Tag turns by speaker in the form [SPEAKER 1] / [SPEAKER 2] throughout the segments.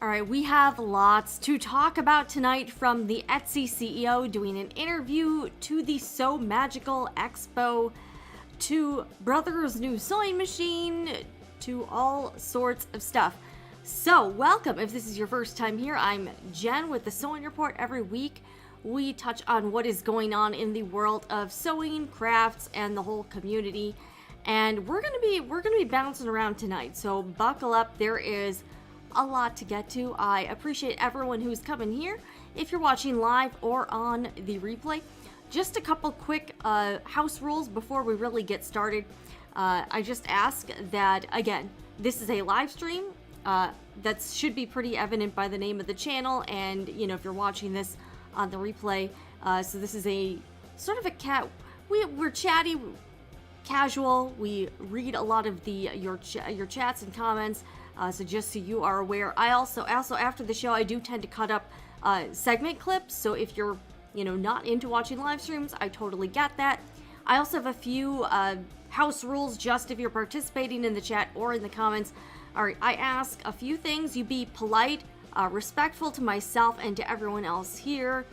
[SPEAKER 1] All right, we have lots to talk about tonight, from the Etsy CEO doing an interview to the So Magical Expo to Brother's new sewing machine to all sorts of stuff. So welcome. If this is your first time here, I'm Jen with the Sewing Report. Every week we touch on what is going on in the world of sewing, crafts, and the whole community. And we're gonna be bouncing around tonight. So buckle up. There is a lot to get to. I appreciate everyone who's coming here. If you're watching live or on the replay, just a couple quick house rules before we really get started. I just ask that, again, this is a live stream. That should be pretty evident by the name of the channel, and you know, if you're watching this on the replay. So this is a sort of a we're chatty, casual. We read a lot of your chats and comments. So just so you are aware, I also after the show I do tend to cut up segment clips. So if you're not into watching live streams, I totally get that. I also have a few house rules just if you're participating in the chat or in the comments. All right, I ask a few things. You be polite, respectful to myself and to everyone else here.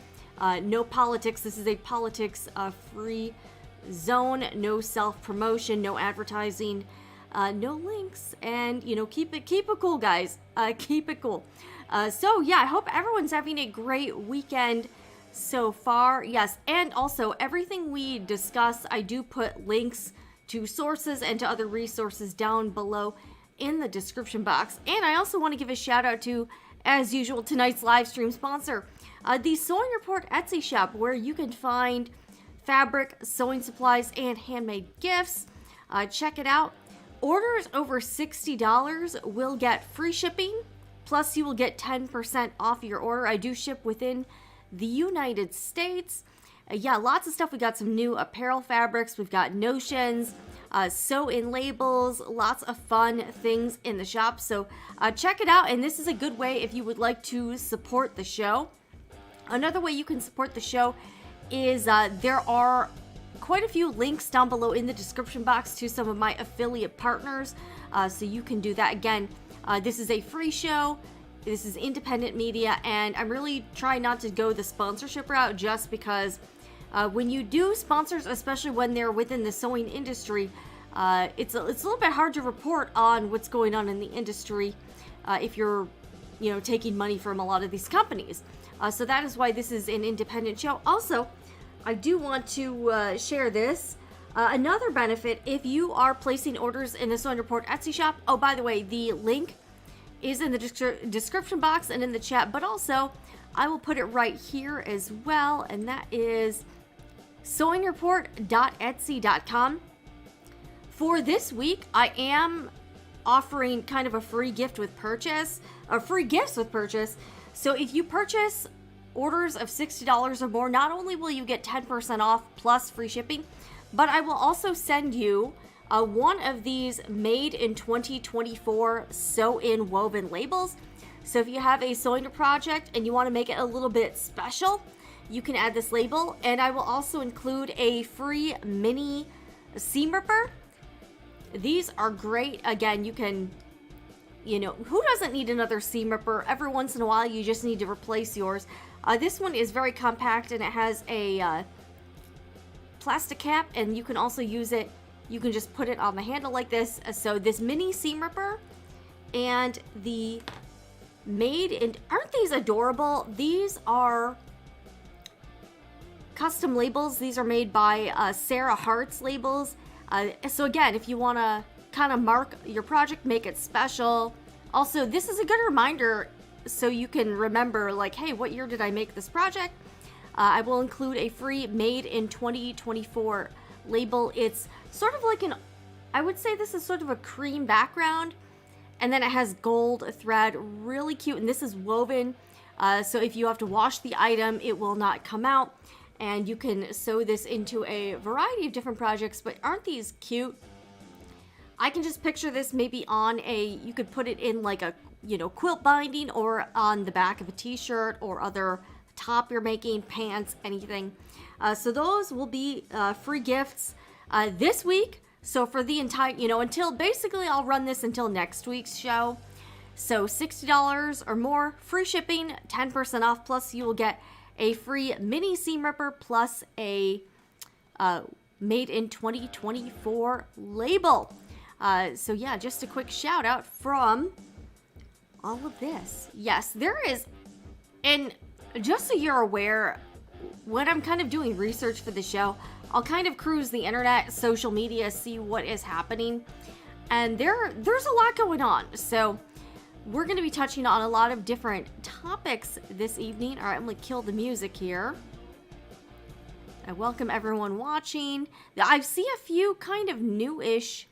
[SPEAKER 1] No politics. This is a politics free zone. No self-promotion, no advertising, no links, and keep it cool, guys. Keep it cool. So yeah, I hope everyone's having a great weekend so far. Yes, and also everything we discuss, I do put links to sources and to other resources down below in the description box. And I also want to give a shout out to, as usual, tonight's live stream sponsor, the Sewing Report Etsy shop, where you can find fabric, sewing supplies, and handmade gifts. Check it out. Orders over $60 will get free shipping, plus you will get 10% off your order. I do ship within the United States. Yeah, lots of stuff. We got some new apparel fabrics. We've got notions, sew-in labels, lots of fun things in the shop. So check it out, and this is a good way if you would like to support the show. Another way you can support the show is there are quite a few links down below in the description box to some of my affiliate partners, so you can do that. Again, this is a free show. This is independent media, and I'm really trying not to go the sponsorship route, just because when you do sponsors, especially when they're within the sewing industry, it's a little bit hard to report on what's going on in the industry if you're taking money from a lot of these companies. So that is why this is an independent show. Also, I do want to share this. Another benefit, if you are placing orders in the Sewing Report Etsy shop, oh, by the way, the link is in the description box and in the chat, but also I will put it right here as well, and that is sewingreport.etsy.com. For this week, I am offering kind of a free gift with purchase, or free gifts with purchase. So if you purchase orders of $60 or more, not only will you get 10% off plus free shipping, but I will also send you one of these made in 2024 sew-in woven labels. So if you have a sewing project and you want to make it a little bit special, you can add this label. And I will also include a free mini seam ripper. These are great. Again, you can, who doesn't need another seam ripper? Every once in a while, you just need to replace yours. This one is very compact, and it has a plastic cap, and you can also use it. You can just put it on the handle like this. So this mini seam ripper and the aren't these adorable? These are custom labels. These are made by Sarah Hart's labels. So again, if you want to kind of mark your project, make it special. Also, this is a good reminder so you can remember, like, hey, what year did I make this project? I will include a free made in 2024 label. It's sort of like I would say this is sort of a cream background, and then it has gold thread, really cute. And this is woven, so if you have to wash the item, it will not come out, and you can sew this into a variety of different projects. But aren't these cute? I can just picture this maybe on you could put it in like a quilt binding, or on the back of a t-shirt, or other top you're making, pants, anything. So those will be free gifts this week. So for the entire, until basically I'll run this until next week's show. So $60 or more, free shipping, 10% off, plus you will get a free mini seam ripper plus a made in 2024 label. So yeah, just a quick shout out from all of this. Yes, there is, and just so you're aware, when I'm kind of doing research for the show, I'll kind of cruise the internet, social media, see what is happening. And there's a lot going on. So we're going to be touching on a lot of different topics this evening. All right, I'm going to kill the music here. I welcome everyone watching. I see a few kind of newish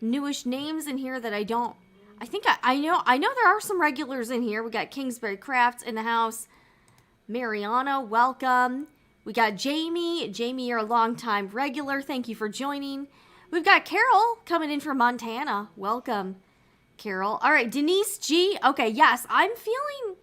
[SPEAKER 1] names in here that I think I know there are some regulars in here. We got Kingsbury Crafts in the house. Mariana, welcome. We got Jamie. Jamie, you're a longtime regular. Thank you for joining. We've got Carol coming in from Montana. Welcome, Carol. All right, Denise G. Okay, yes, I'm feeling,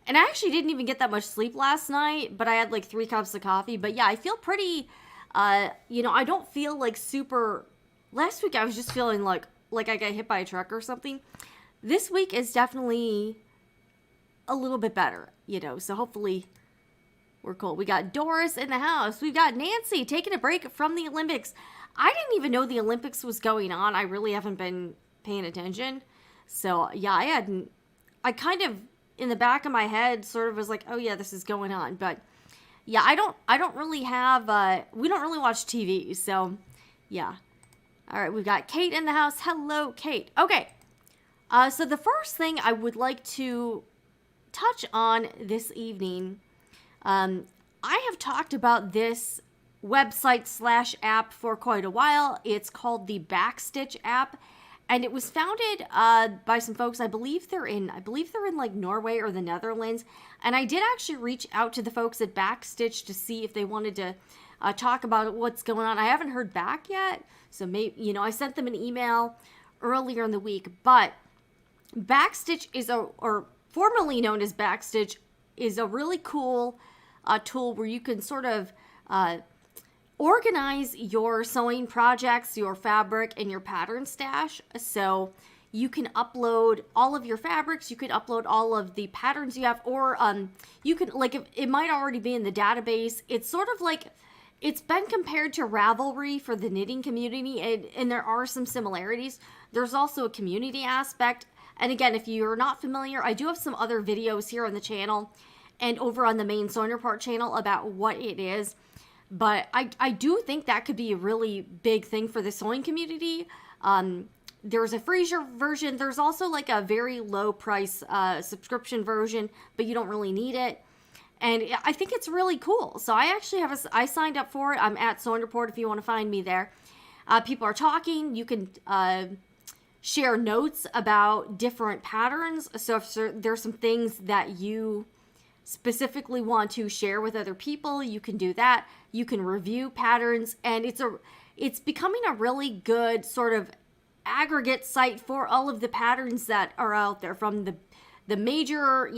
[SPEAKER 1] and I actually didn't even get that much sleep last night, but I had like 3 cups of coffee. But yeah, I feel pretty, I don't feel like super, last week I was just feeling like I got hit by a truck or something. This week is definitely a little bit better, so hopefully we're cool. We got Doris in the house. We've got Nancy taking a break from the Olympics. I didn't even know the Olympics was going on. I really haven't been paying attention. So yeah, I kind of, in the back of my head, sort of was like, oh yeah, this is going on. But yeah, I don't really have, we don't really watch TV. So yeah. All right, we've got Kate in the house. Hello, Kate. Okay. So the first thing I would like to touch on this evening, I have talked about this website / app for quite a while. It's called the Backstitch app, and it was founded by some folks. I believe they're in like Norway or the Netherlands. And I did actually reach out to the folks at Backstitch to see if they wanted to talk about what's going on. I haven't heard back yet, so maybe I sent them an email earlier in the week. But Backstitch or formerly known as Backstitch, is a really cool tool where you can sort of organize your sewing projects, your fabric, and your pattern stash. So you can upload all of your fabrics, you can upload all of the patterns you have, or you can, like, if it might already be in the database. It's sort of like, it's been compared to Ravelry for the knitting community, and there are some similarities. There's also a community aspect. And again, if you're not familiar, I do have some other videos here on the channel and over on the main Sewing Report channel about what it is. But I do think that could be a really big thing for the sewing community. There's a free version. There's also like a very low price subscription version, but you don't really need it. And I think it's really cool. So I actually I signed up for it. I'm at Sewing Report if you want to find me there. People are talking. You can share notes about different patterns. So if there's some things that you specifically want to share with other people, you can do that. You can review patterns, and it's becoming a really good sort of aggregate site for all of the patterns that are out there, from the major,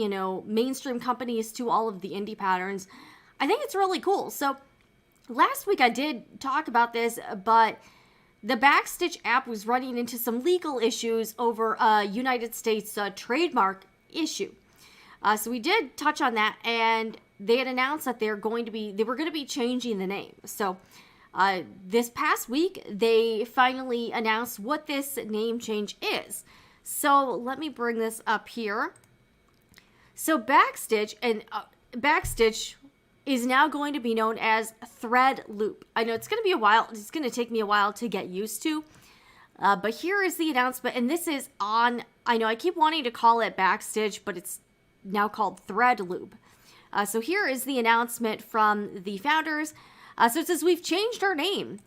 [SPEAKER 1] mainstream companies to all of the indie patterns. I think it's really cool. So last week I did talk about this, but the Backstitch app was running into some legal issues over a United States trademark issue. So we did touch on that, and they had announced that they were going to be changing the name. So this past week, they finally announced what this name change is. So let me bring this up here. So Backstitch is now going to be known as Threadloop. I know it's going to be a while. It's going to take me a while to get used to. But here is the announcement, and this is on, I know I keep wanting to call it Backstitch, but it's now called Threadloop. So here is the announcement from the founders. So it says, we've changed our name.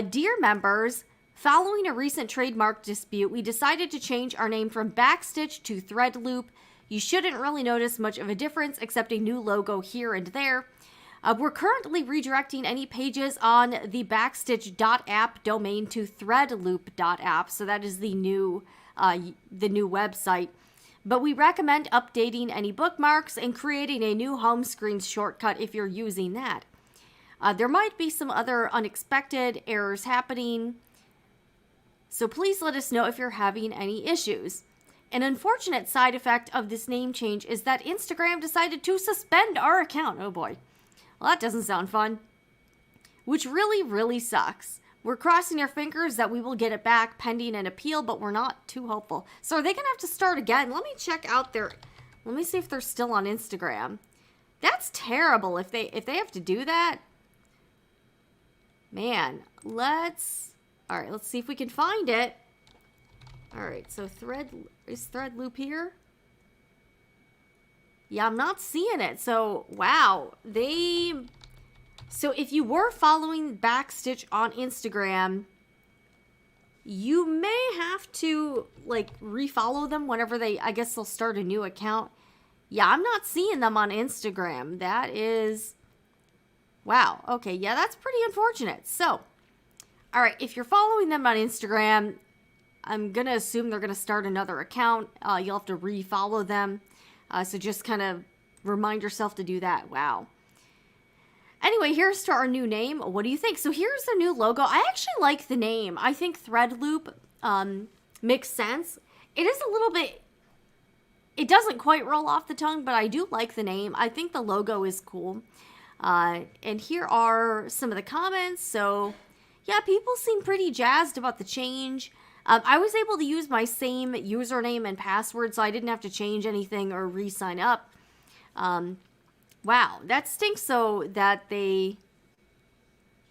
[SPEAKER 1] Dear members, following a recent trademark dispute, we decided to change our name from Backstitch to Threadloop. You shouldn't really notice much of a difference except a new logo here and there. We're currently redirecting any pages on the Backstitch.app domain to Threadloop.app. So that is the new website. But we recommend updating any bookmarks and creating a new home screen shortcut if you're using that. There might be some other unexpected errors happening, so please let us know if you're having any issues. An unfortunate side effect of this name change is that Instagram decided to suspend our account. Oh boy. Well, that doesn't sound fun. Which really, really sucks. We're crossing our fingers that we will get it back pending an appeal, but we're not too hopeful. So are they going to have to start again? Let me check out their... Let me see if they're still on Instagram. That's terrible if they have to do that. Man, let's... Alright, let's see if we can find it. Alright, so is Threadloop here? Yeah, I'm not seeing it. So, wow. So if you were following Backstitch on Instagram, you may have to, like, refollow them whenever I guess they'll start a new account. Yeah, I'm not seeing them on Instagram. That is... Wow. Okay, yeah, that's pretty unfortunate. So, alright, if you're following them on Instagram... I'm going to assume they're going to start another account. You'll have to refollow them. So just kind of remind yourself to do that. Wow. Anyway, here's to our new name. What do you think? So here's their new logo. I actually like the name. I think Threadloop makes sense. It is a little bit... It doesn't quite roll off the tongue, but I do like the name. I think the logo is cool. And here are some of the comments. So, yeah, people seem pretty jazzed about the change. I was able to use my same username and password, so I didn't have to change anything or re-sign up. Wow, that stinks, so that they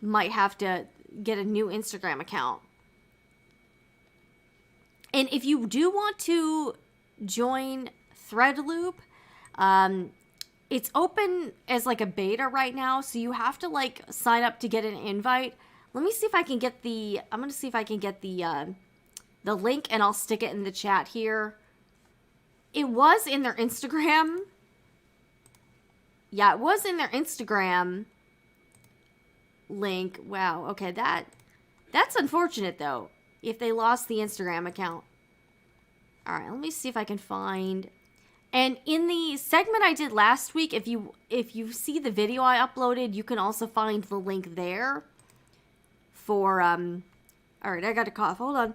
[SPEAKER 1] might have to get a new Instagram account. And if you do want to join Threadloop, it's open as like a beta right now, so you have to like sign up to get an invite. Let me see if I can get the... I'm going to see if I can get the link, and I'll stick it in the chat here. It was in their Instagram. Yeah, it was in their Instagram link. Wow, okay, that's unfortunate, though, if they lost the Instagram account. Alright, let me see if I can find... And in the segment I did last week, if you see the video I uploaded, you can also find the link there for, Alright, I got a cough. Hold on.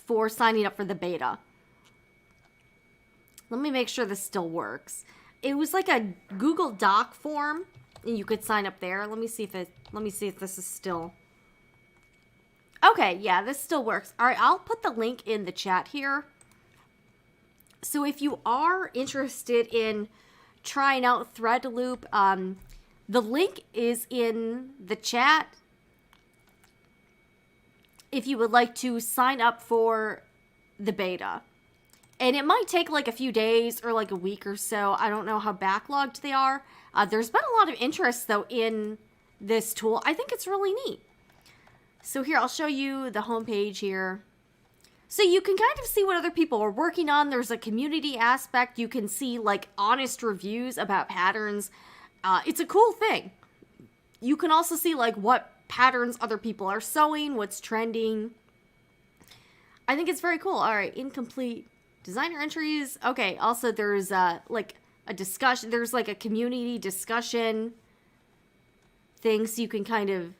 [SPEAKER 1] For signing up for the beta. Let me make sure this still works. It was like a Google Doc form, and you could sign up there. Let me see if this is still... Okay, yeah, this still works. All right, I'll put the link in the chat here. So if you are interested in trying out Threadloop, the link is in the chat. If you would like to sign up for the beta. And it might take like a few days or like a week or so. I don't know how backlogged they are. There's been a lot of interest, though, in this tool. I think it's really neat. So here, I'll show you the homepage here. So you can kind of see what other people are working on. There's a community aspect. You can see like honest reviews about patterns. It's a cool thing. You can also see like what patterns other people are sewing, what's trending. I think it's very cool. All right, incomplete designer entries. Okay, also there's like a discussion. There's like a community discussion thing, so you can kind of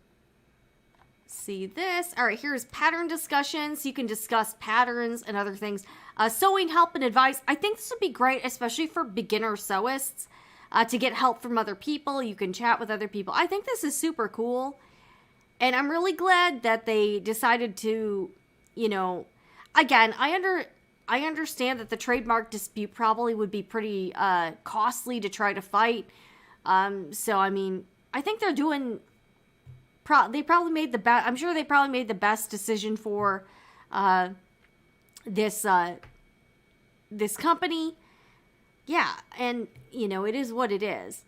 [SPEAKER 1] see this. All right, here's pattern discussions. You can discuss patterns and other things. Sewing help and advice. I think this would be great, especially for beginner sewists, to get help from other people. You can chat with other people. I think this is super cool. And I'm really glad that they decided to, you know, again, I understand that the trademark dispute probably would be pretty costly to try to fight. So, I mean, I think they're doing... They probably made the best... I'm sure they probably made the best decision for this company. Yeah, and, you know, it is what it is.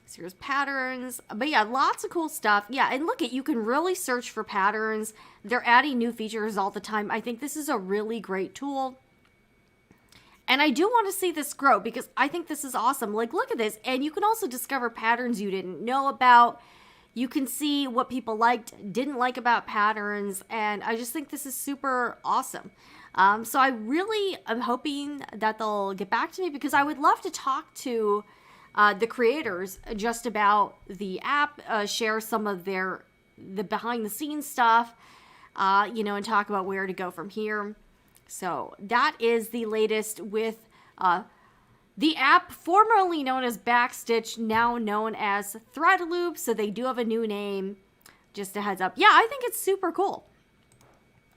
[SPEAKER 1] So here's patterns. But yeah, lots of cool stuff. Yeah, and look, you can really search for patterns. They're adding new features all the time. I think this is a really great tool. And I do want to see this grow because I think this is awesome. Like, look at this. And you can also discover patterns you didn't know about. You can see what people liked, didn't like about patterns. And I just think this is super awesome. So I really am hoping that they'll get back to me because I would love to talk to the creators just about the app, share some of their the behind the scenes stuff, you know, and talk about where to go from here. So that is the latest with the app formerly known as Backstitch, now known as Threadloop. So they do have a new name. Just a heads up. Yeah, I think it's super cool.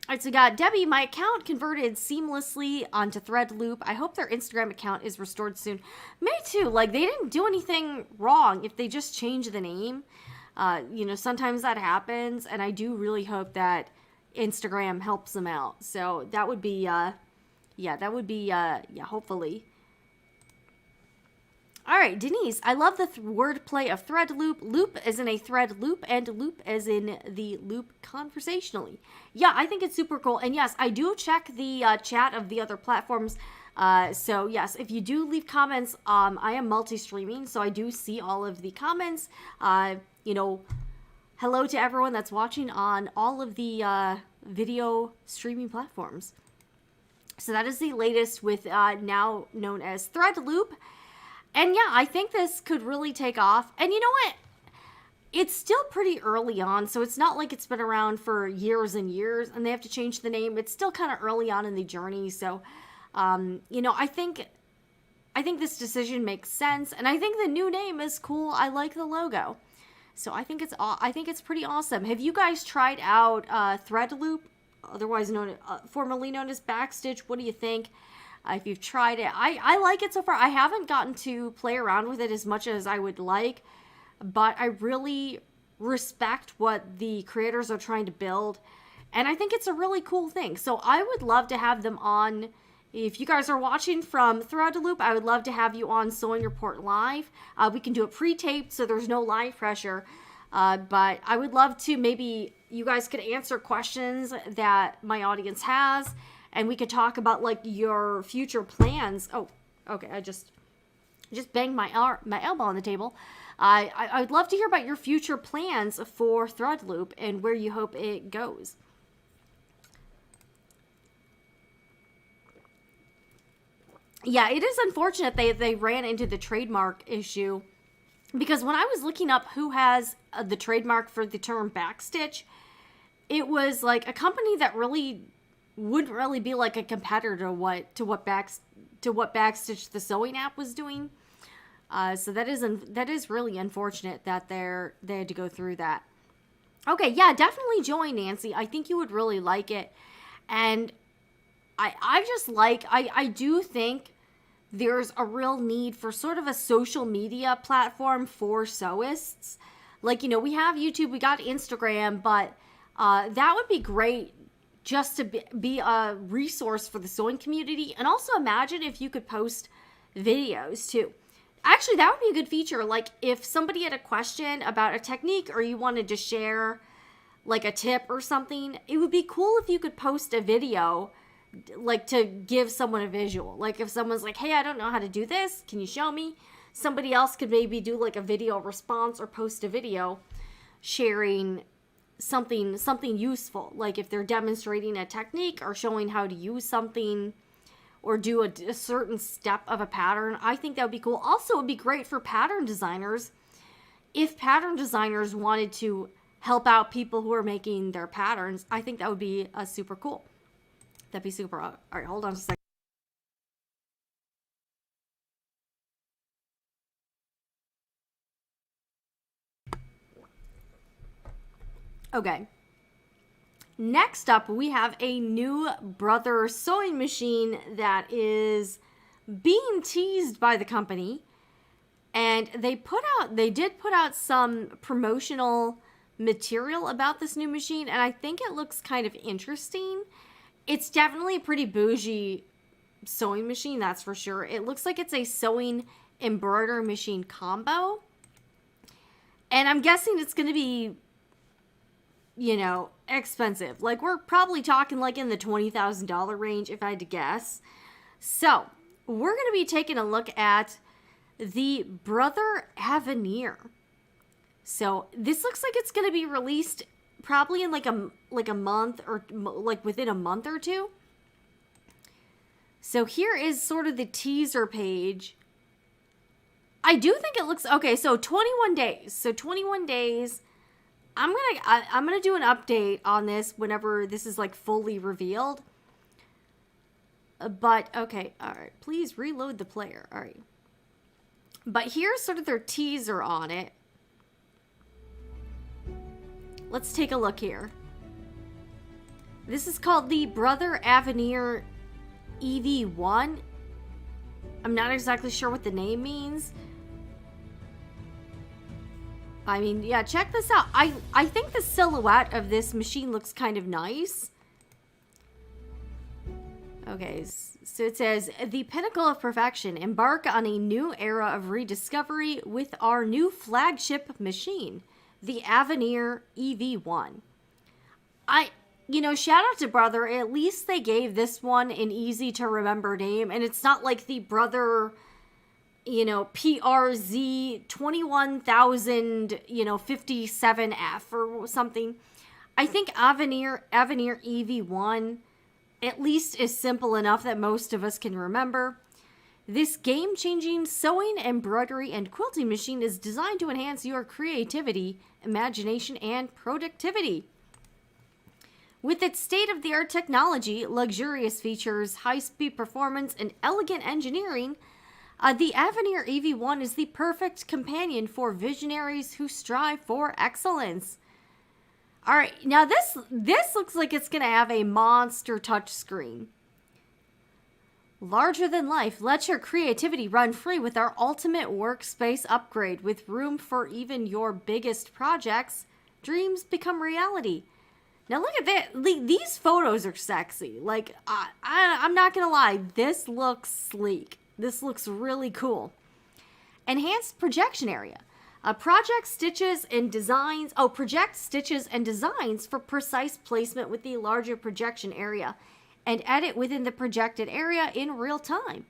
[SPEAKER 1] All right, so we got Debbie. My account converted seamlessly onto Threadloop. I hope their Instagram account is restored soon. Me too. Like, they didn't do anything wrong if they just change the name. You know, sometimes that happens, and I do really hope that Instagram helps them out. So that would be, hopefully. All right, Denise, I love the wordplay of Threadloop. Loop as in a thread loop, and loop as in the loop conversationally. Yeah, I think it's super cool. And yes, I do check the chat of the other platforms. So yes, if you do leave comments, I am multi-streaming, so I do see all of the comments. You know, hello to everyone that's watching on all of the video streaming platforms. So that is the latest with now known as Threadloop. And yeah, I think this could really take off. And you know what? It's still pretty early on, so it's not like it's been around for years and years, and they have to change the name. It's still kind of early on in the journey, so, you know, I think this decision makes sense, and I think the new name is cool. I like the logo. So I think it's pretty awesome. Have you guys tried out Threadloop, otherwise known, formerly known as Backstitch? What do you think? If you've tried it, I like it so far. I haven't gotten to play around with it as much as I would like, but I really respect what the creators are trying to build, and I think it's a really cool thing. So I would love to have them on. If you guys are watching from Threadloop, I would love to have you on Sewing Report Live. We can do it pre-taped, so there's no live pressure, but I would love to, maybe you guys could answer questions that my audience has, and we could talk about, like, your future plans. Oh, okay, I just banged my elbow on the table. I would love to hear about your future plans for Threadloop and where you hope it goes. Yeah, it is unfortunate they ran into the trademark issue, because when I was looking up who has the trademark for the term Backstitch, it was like a company that really wouldn't really be like a competitor to what Backstitch the sewing app was doing. So that is really unfortunate that they had to go through that. Okay, yeah, definitely join, Nancy. I think you would really like it. And I do think there's a real need for sort of a social media platform for sewists. Like, you know, we have YouTube, we got Instagram, but that would be great just to be a resource for the sewing community. And also imagine if you could post videos too. Actually, that would be a good feature. Like, if somebody had a question about a technique, or you wanted to share like a tip or something, it would be cool if you could post a video, like, to give someone a visual. Like, if someone's like, hey, I don't know how to do this, can you show me? Somebody else could maybe do like a video response or post a video sharing something useful, like if they're demonstrating a technique or showing how to use something or do a certain step of a pattern. I think that would be cool. Also, it would be great for pattern designers if pattern designers wanted to help out people who are making their patterns. I think that would be super cool. That'd be super. All right, hold on a second. Okay. Next up, we have a new Brother sewing machine that is being teased by the company. And they did put out some promotional material about this new machine, and I think it looks kind of interesting. It's definitely a pretty bougie sewing machine, that's for sure. It looks like it's a sewing embroidery machine combo. And I'm guessing it's going to be, you know, expensive. Like, we're probably talking like in the $20,000 range if I had to guess. So, we're going to be taking a look at the Brother Aveneer. So, this looks like it's going to be released probably in like a month, or like within a month or two. So, here is sort of the teaser page. I do think it looks okay. So 21 days. So 21 days. I'm gonna do an update on this whenever this is like fully revealed. But okay, all right. Please reload the player. All right. But here's sort of their teaser on it. Let's take a look here. This is called the Brother Aveneer EV1. I'm not exactly sure what the name means. I mean, yeah, check this out. I think the silhouette of this machine looks kind of nice. Okay, so it says, the pinnacle of perfection. Embark on a new era of rediscovery with our new flagship machine, the Aveneer EV1. You know, shout out to Brother. At least they gave this one an easy to remember name, and it's not like the Brother, you know, PRZ 21,000, you know, 57F or something. I think Aveneer EV1 at least is simple enough that most of us can remember. This game-changing sewing, embroidery, and quilting machine is designed to enhance your creativity, imagination, and productivity. With its state-of-the-art technology, luxurious features, high-speed performance, and elegant engineering, the Aveneer EV1 is the perfect companion for visionaries who strive for excellence. All right, now this looks like it's going to have a monster touchscreen. Larger than life, let your creativity run free with our ultimate workspace upgrade. With room for even your biggest projects, dreams become reality. Now look at that. These photos are sexy. Like, I'm not going to lie. This looks sleek. This looks really cool. Enhanced projection area. Project stitches and designs for precise placement with the larger projection area and edit within the projected area in real time.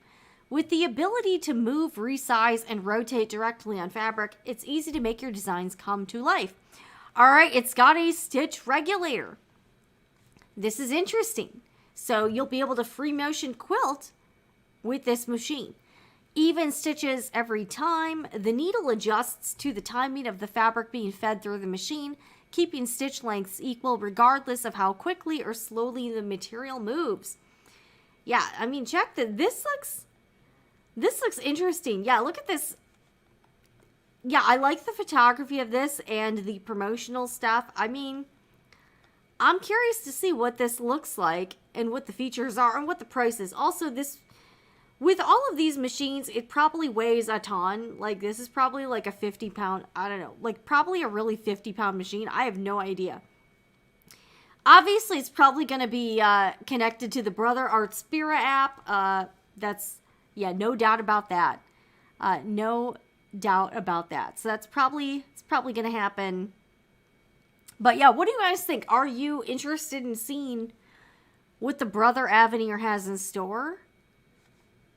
[SPEAKER 1] With the ability to move, resize, and rotate directly on fabric, it's easy to make your designs come to life. All right, it's got a stitch regulator. This is interesting. So you'll be able to free motion quilt with this machine. Even stitches every time. The needle adjusts to the timing of the fabric being fed through the machine, keeping stitch lengths equal regardless of how quickly or slowly the material moves. Yeah, I mean, check that. This looks interesting. Yeah, look at this. Yeah, I like the photography of this and the promotional stuff. I mean, I'm curious to see what this looks like and what the features are and what the price is. Also, with all of these machines, it probably weighs a ton. Like, this is probably like a 50-pound, I don't know, like probably a really 50-pound machine. I have no idea. Obviously, it's probably going to be connected to the Brother Art Spira app. Yeah, no doubt about that. No doubt about that. So it's probably going to happen. But yeah, what do you guys think? Are you interested in seeing what the Brother Aveneer has in store?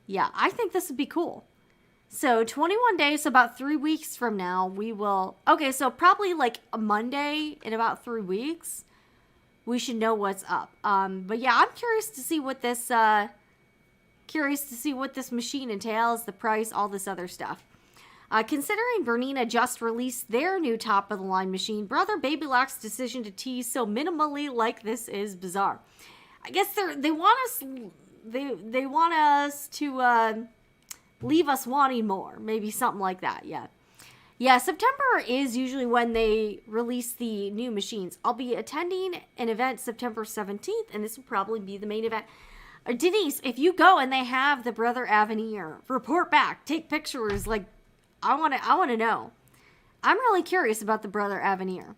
[SPEAKER 1] Yeah, I think this would be cool. So 21 days, about 3 weeks from now, we will... Okay, so probably like a Monday in about 3 weeks, we should know what's up. But yeah, I'm curious to see what this... machine entails, the price, all this other stuff. Considering Bernina just released their new top-of-the-line machine, Brother Babylock's decision to tease so minimally like this is bizarre. I guess they want us... They want us to leave us wanting more. Maybe something like that, yeah. Yeah, September is usually when they release the new machines. I'll be attending an event September 17th, and this will probably be the main event. Denise, if you go and they have the Brother Aveneer, report back. Take pictures. Like, I want to know. I'm really curious about the Brother Aveneer.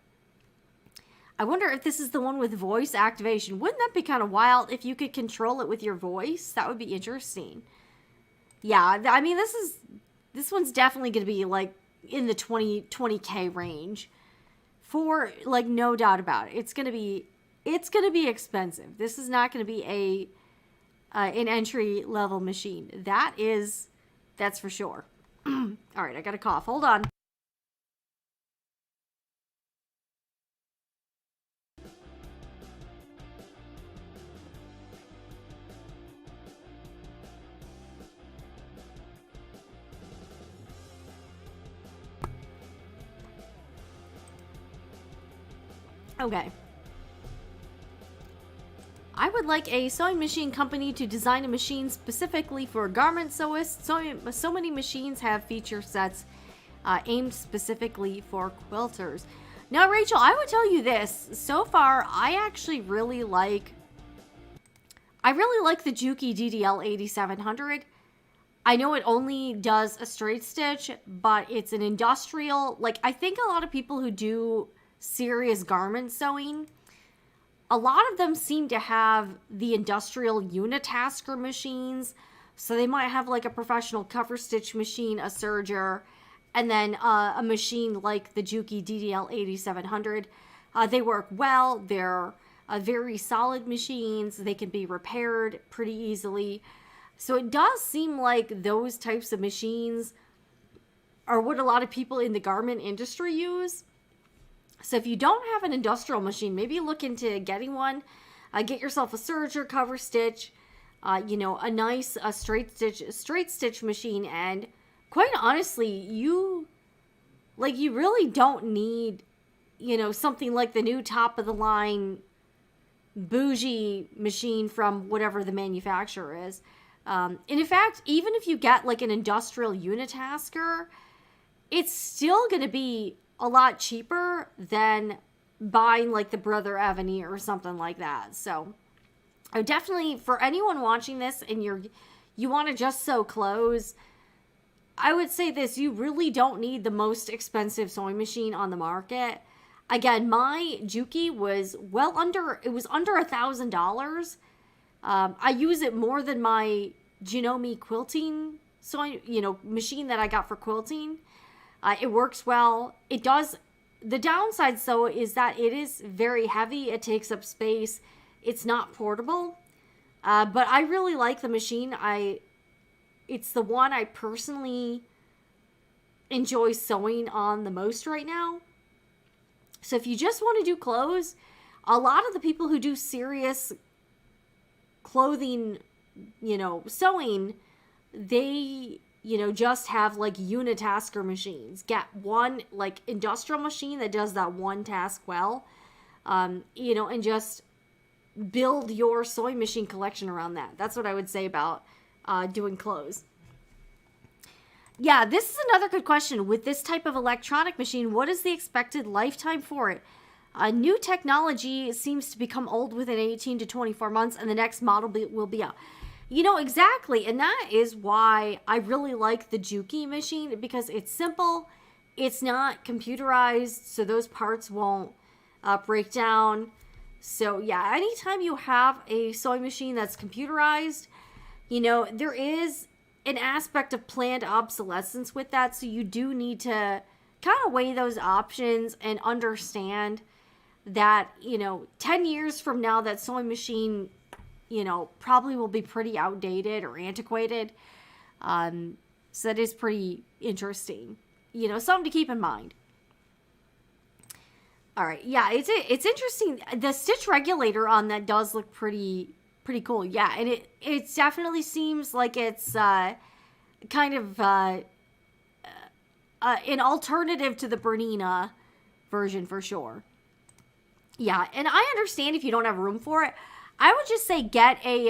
[SPEAKER 1] I wonder if this is the one with voice activation. Wouldn't that be kind of wild if you could control it with your voice? That would be interesting. Yeah, I mean, this one's definitely going to be like in the 20K range. For like no doubt about it. It's going to be expensive. This is not going to be an entry level machine. That's for sure. All right, I got a cough. Hold on. Okay. I would like a sewing machine company to design a machine specifically for garment sewists. So many machines have feature sets aimed specifically for quilters. Now, Rachel, I would tell you this. So far, I actually really like the Juki DDL 8700. I know it only does a straight stitch, but it's an industrial. Like, I think a lot of people who do serious garment sewing, a lot of them seem to have the industrial unitasker machines. So they might have like a professional cover stitch machine, a serger, and then a machine like the Juki DDL 8700. They work well. They're very solid machines. They can be repaired pretty easily. So it does seem like those types of machines are what a lot of people in the garment industry use. So if you don't have an industrial machine, maybe look into getting one. Get yourself a serger, cover stitch, a nice straight stitch machine. And quite honestly, you really don't need, something like the new top of the line bougie machine from whatever the manufacturer is. And in fact, even if you get like an industrial unitasker, it's still going to be a lot cheaper than buying like the Brother Aveneer or something like that. So I would definitely, for anyone watching this and you want to just sew clothes, I would say this: you really don't need the most expensive sewing machine on the market. Again, my Juki was under $1,000. I use it more than my Janome quilting sewing, machine that I got for quilting. It works well. It does. The downside, though, is that it is very heavy. It takes up space. It's not portable. But I really like the machine. It's the one I personally enjoy sewing on the most right now. So if you just want to do clothes, a lot of the people who do serious clothing, sewing, they, just have like unitasker machines. Get one like industrial machine that does that one task well, and just build your sewing machine collection around that. That's what I would say about doing clothes. Yeah, this is another good question. With this type of electronic machine, what is the expected lifetime for it? New technology seems to become old within 18 to 24 months, and the next model will be out. Exactly. And that is why I really like the Juki machine, because it's simple. It's not computerized, so those parts won't break down. So yeah, anytime you have a sewing machine that's computerized, there is an aspect of planned obsolescence with that. So you do need to kind of weigh those options and understand that, 10 years from now, that sewing machine, probably will be pretty outdated or antiquated. So that is pretty interesting, something to keep in mind. All right. Yeah, it's interesting. The stitch regulator on that does look pretty cool. Yeah. And it definitely seems like it's, kind of, an alternative to the Bernina version for sure. Yeah, and I understand if you don't have room for it. I would just say get a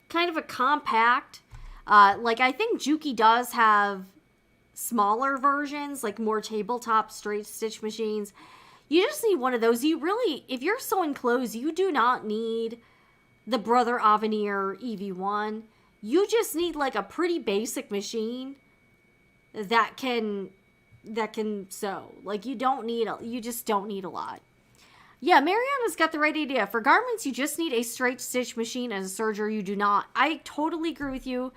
[SPEAKER 1] kind of a compact. I think Juki does have smaller versions, like more tabletop straight stitch machines. You just need one of those. If you're sewing clothes, you do not need the Brother Aveneer EV1. You just need like a pretty basic machine that can sew. Like you just don't need a lot. Yeah, Mariana's got the right idea. For garments, you just need a straight stitch machine and a serger. You do not. I totally agree with you.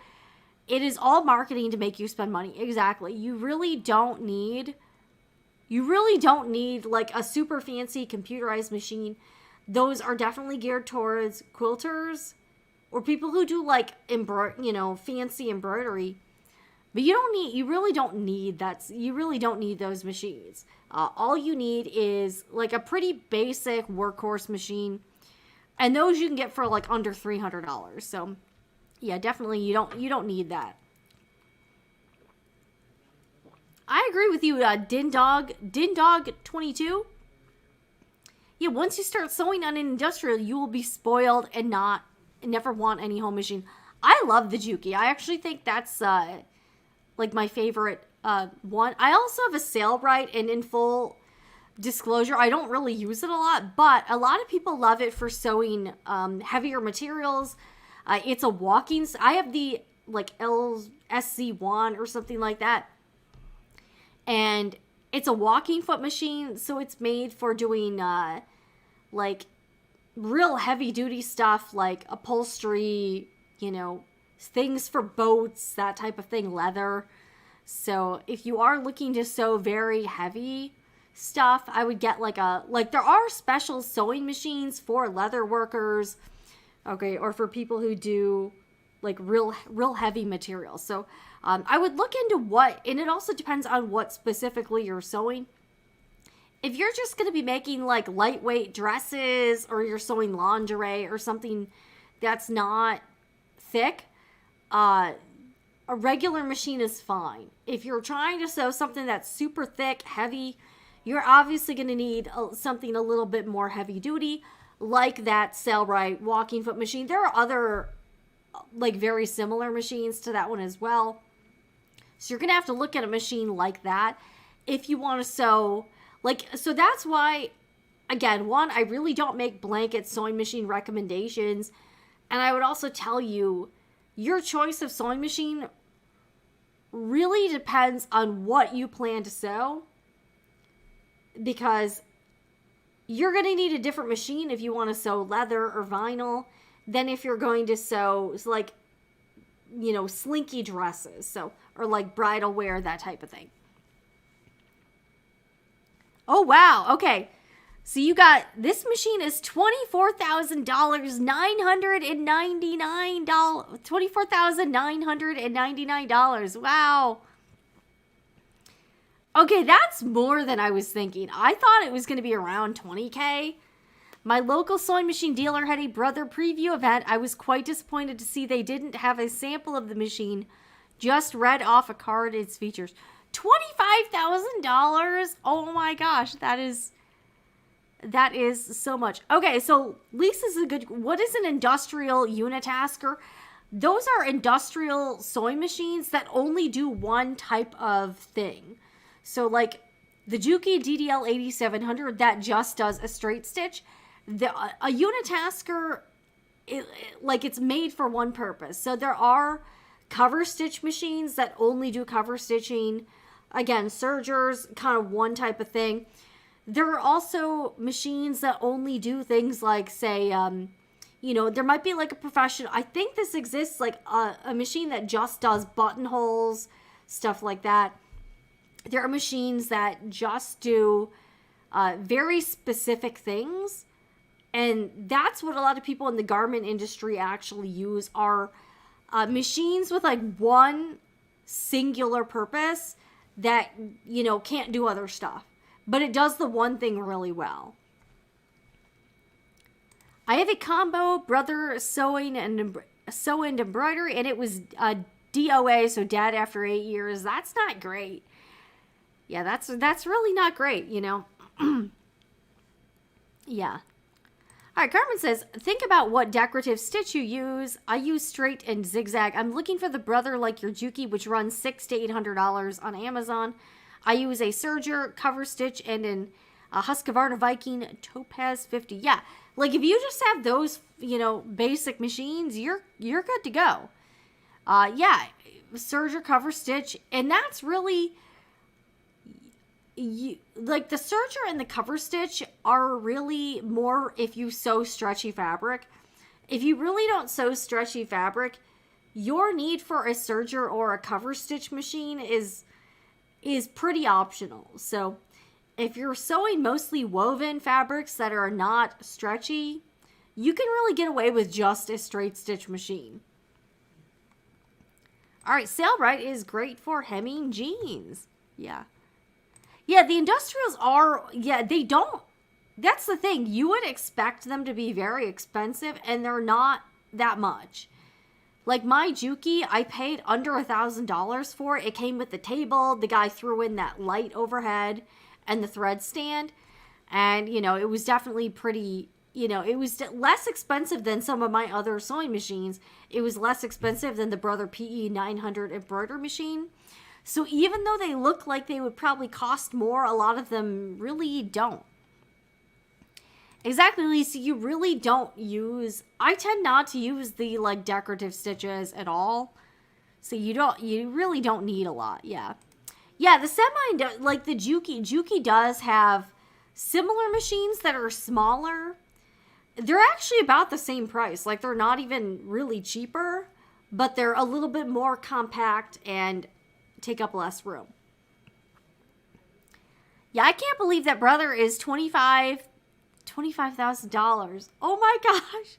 [SPEAKER 1] It is all marketing to make you spend money. Exactly. You really don't need like a super fancy computerized machine. Those are definitely geared towards quilters or people who do like fancy embroidery. But you really don't need those machines. All you need is like a pretty basic workhorse machine. And those you can get for like under $300. So yeah, definitely you don't need that. I agree with you, Dindog 22. yeah, once you start sewing on an industrial, you will be spoiled and never want any home machine. I love the Juki. I actually think that's like my favorite one. I also have a Sailbright, and in full disclosure, I don't really use it a lot, but a lot of people love it for sewing heavier materials. It's a walking. I have the like LSC1 or something like that, and it's a walking foot machine, so it's made for doing like real heavy duty stuff like upholstery, things for boats, that type of thing, leather. So if you are looking to sew very heavy stuff, I would get there are special sewing machines for leather workers, okay, or for people who do like real heavy materials. So I would look into and it also depends on what specifically you're sewing. If you're just going to be making like lightweight dresses, or you're sewing lingerie or something that's not thick, a regular machine is fine. If you're trying to sew something that's super thick, heavy, you're obviously going to need something a little bit more heavy duty, like that Sailbright walking foot machine. There are other like very similar machines to that one as well. So you're going to have to look at a machine like that if you want to sew. So that's why, again, one, I really don't make blanket sewing machine recommendations. And I would also tell you, your choice of sewing machine really depends on what you plan to sew, because you're going to need a different machine if you want to sew leather or vinyl than if you're going to sew slinky dresses, or like bridal wear, that type of thing. Oh, wow. Okay. So you got, this machine is $24,999. $24,999. Wow. Okay, that's more than I was thinking. I thought it was going to be around $20K. My local sewing machine dealer had a brother preview event. I was quite disappointed to see they didn't have a sample of the machine, just read off a card its features. $25,000? Oh my gosh, that is so much. Okay, so Lisa's what is an industrial unitasker? Those are industrial sewing machines that only do one type of thing. So like the Juki DDL 8700, that just does a straight stitch. A unitasker, it's made for one purpose. So there are cover stitch machines that only do cover stitching. Again, sergers, kind of one type of thing. There are also machines that only do things like, say, there might be like a professional. I think this exists, like a machine that just does buttonholes, stuff like that. There are machines that just do very specific things. And that's what a lot of people in the garment industry actually use, are machines with like one singular purpose that, can't do other stuff. But it does the one thing really well. I have a combo, brother sewing and embroidery, and it was DOA, so dad after 8 years. That's not great. Yeah, that's really not great, Yeah. All right, Carmen says, think about what decorative stitch you use. I use straight and zigzag. I'm looking for the brother like your Juki, which runs $600 to $800 on Amazon. I use a serger, cover stitch, and a Husqvarna Viking Topaz 50. Yeah, like if you just have those, basic machines, you're good to go. Yeah, serger, cover stitch, and that's really... like the serger and the cover stitch are really more if you sew stretchy fabric. If you really don't sew stretchy fabric, your need for a serger or a cover stitch machine is pretty optional. So if you're sewing mostly woven fabrics that are not stretchy, you can really get away with just a straight stitch machine. All right, Sailbright is great for hemming jeans. Yeah. Yeah, the industrials are, they don't, that's the thing. You would expect them to be very expensive, and they're not that much. Like my Juki, I paid under $1,000 for it. It came with the table. The guy threw in that light overhead and the thread stand. And, it was definitely pretty, it was less expensive than some of my other sewing machines. It was less expensive than the Brother PE 900 embroidery machine. So even though they look like they would probably cost more, a lot of them really don't. Exactly, Lisa, you really don't use... I tend not to use the, decorative stitches at all. So you really don't need a lot, yeah. Yeah, the semi, like the Juki does have similar machines that are smaller. They're actually about the same price. Like, they're not even really cheaper, but they're a little bit more compact and take up less room. Yeah, I can't believe that Brother is $25,000. Oh my gosh.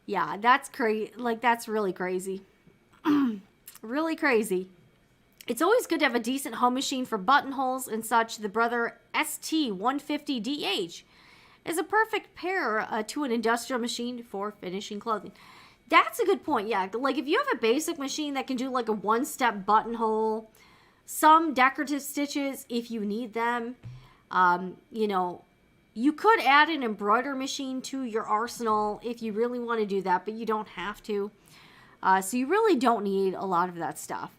[SPEAKER 1] Yeah, that's crazy. Like, that's really crazy. Really crazy. It's always good to have a decent home machine for buttonholes and such. The Brother ST150DH is a perfect pair to an industrial machine for finishing clothing. That's a good point, yeah. Like, if you have a basic machine that can do, like, a one-step buttonhole, some decorative stitches if you need them, you could add an embroidery machine to your arsenal if you really want to do that, but you don't have to. So you really don't need a lot of that stuff.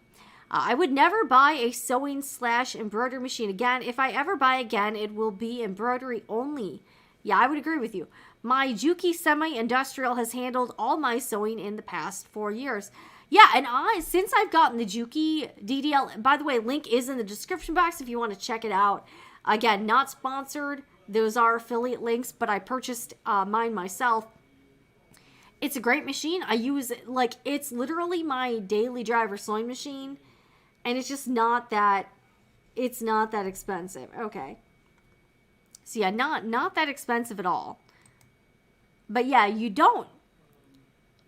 [SPEAKER 1] I would never buy a sewing/embroidery machine again. If I ever buy again, it will be embroidery only. Yeah, I would agree with you. My Juki semi-industrial has handled all my sewing in the past 4 years. Yeah, and since I've gotten the Juki DDL, by the way, link is in the description box if you want to check it out. Again, not sponsored. Those are affiliate links, but I purchased mine myself. It's a great machine. I use it, like, it's literally my daily driver sewing machine. And it's just not that expensive. Okay. So yeah, not that expensive at all. But yeah, you don't.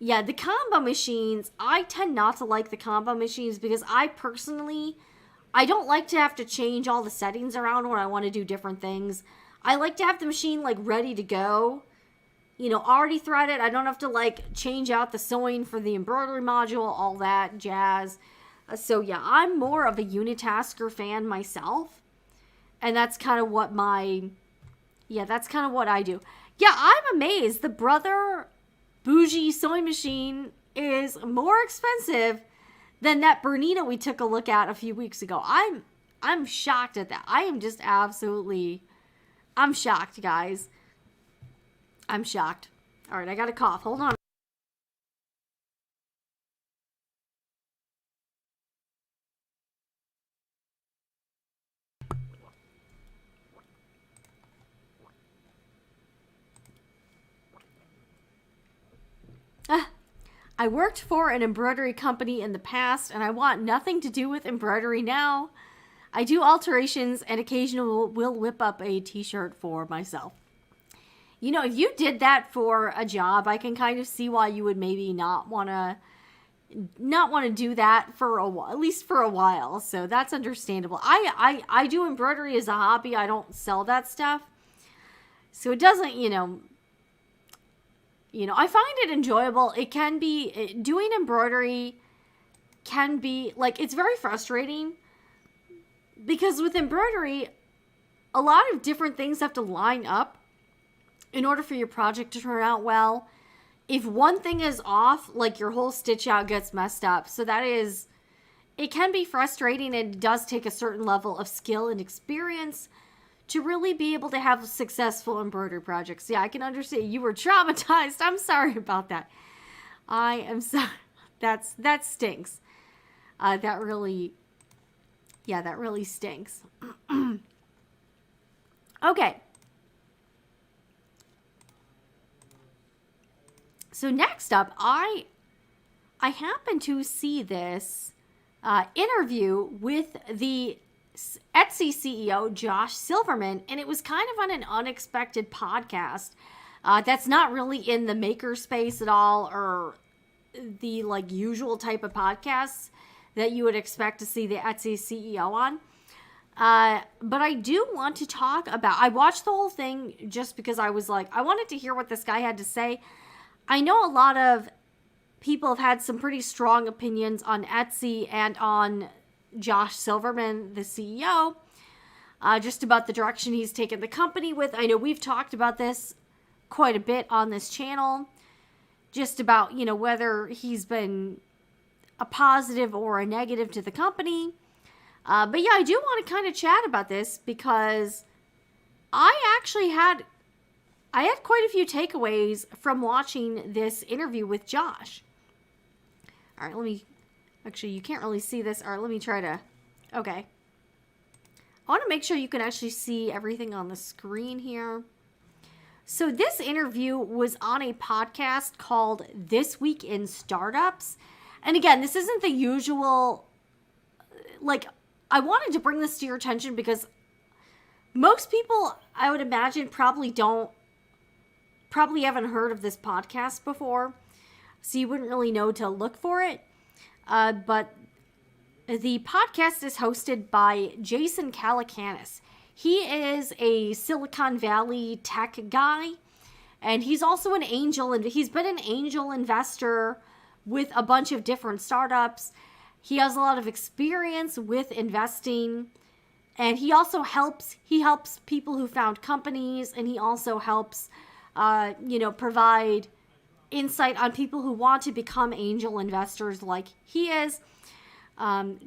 [SPEAKER 1] Yeah, the combo machines, I tend not to like the combo machines because I don't like to have to change all the settings around when I want to do different things. I like to have the machine, like, ready to go. Already threaded. I don't have to, like, change out the sewing for the embroidery module, all that jazz. So, yeah, I'm more of a unitasker fan myself. And that's kind of what that's kind of what I do. Yeah, I'm amazed. The Brother bougie sewing machine is more expensive than that Bernina we took a look at a few weeks ago. I'm shocked at that. I'm shocked, guys. I'm shocked. All right, I got a cough. Hold on. I worked for an embroidery company in the past, and I want nothing to do with embroidery now. I do alterations and occasionally will whip up a t-shirt for myself. If you did that for a job, I can kind of see why you would maybe not want to do that for a while, at least for a while. So that's understandable. I do embroidery as a hobby. I don't sell that stuff. So it doesn't, I find it enjoyable. It can be, doing embroidery can be, like, it's very frustrating because with embroidery, a lot of different things have to line up in order for your project to turn out well. If one thing is off, like, your whole stitch out gets messed up. So it can be frustrating, and it does take a certain level of skill and experience to really be able to have successful embroidery projects. Yeah, I can understand. You were traumatized. I'm sorry about that. I am sorry. That stinks. That really stinks. Okay. So next up, I happened to see this interview with the Etsy CEO, Josh Silverman, and it was kind of on an unexpected podcast that's not really in the maker space at all, or the, like, usual type of podcasts that you would expect to see the Etsy CEO on. But I do want to talk about, I watched the whole thing just because I was like, I wanted to hear what this guy had to say. I know a lot of people have had some pretty strong opinions on Etsy and on Josh Silverman, the CEO. just about the direction he's taken the company with. I know we've talked about this quite a bit on this channel, just about, you know, whether he's been a positive or a negative to the company. But yeah, I do want to kind of chat about this because I had quite a few takeaways from watching this interview with Josh. All right, actually, you can't really see this. All right, let me try to, okay. I want to make sure you can actually see everything on the screen here. So this interview was on a podcast called This Week in Startups. And again, this isn't the usual, like, I wanted to bring this to your attention because most people, I would imagine, probably haven't heard of this podcast before. So you wouldn't really know to look for it. But the podcast is hosted by Jason Calacanis. He is a Silicon Valley tech guy, and he's also an angel, and he's been an angel investor with a bunch of different startups. He has a lot of experience with investing, and he also helps people who found companies, and he also helps, provide insight on people who want to become angel investors like he is.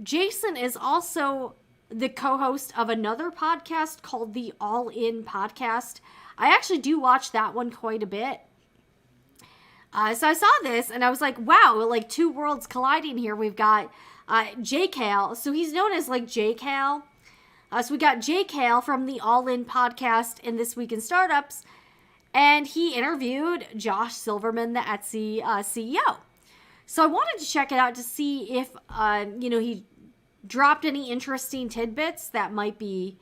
[SPEAKER 1] Jason is also the co-host of another podcast called the All In Podcast. I actually do watch that one quite a bit. So I saw this and I was like, wow, like two worlds colliding here. We've got JCal. So he's known as like JCal. So we got JCal from the All In Podcast and This Week in Startups. And he interviewed Josh Silverman, the Etsy CEO. So I wanted to check it out to see if, he dropped any interesting tidbits that might be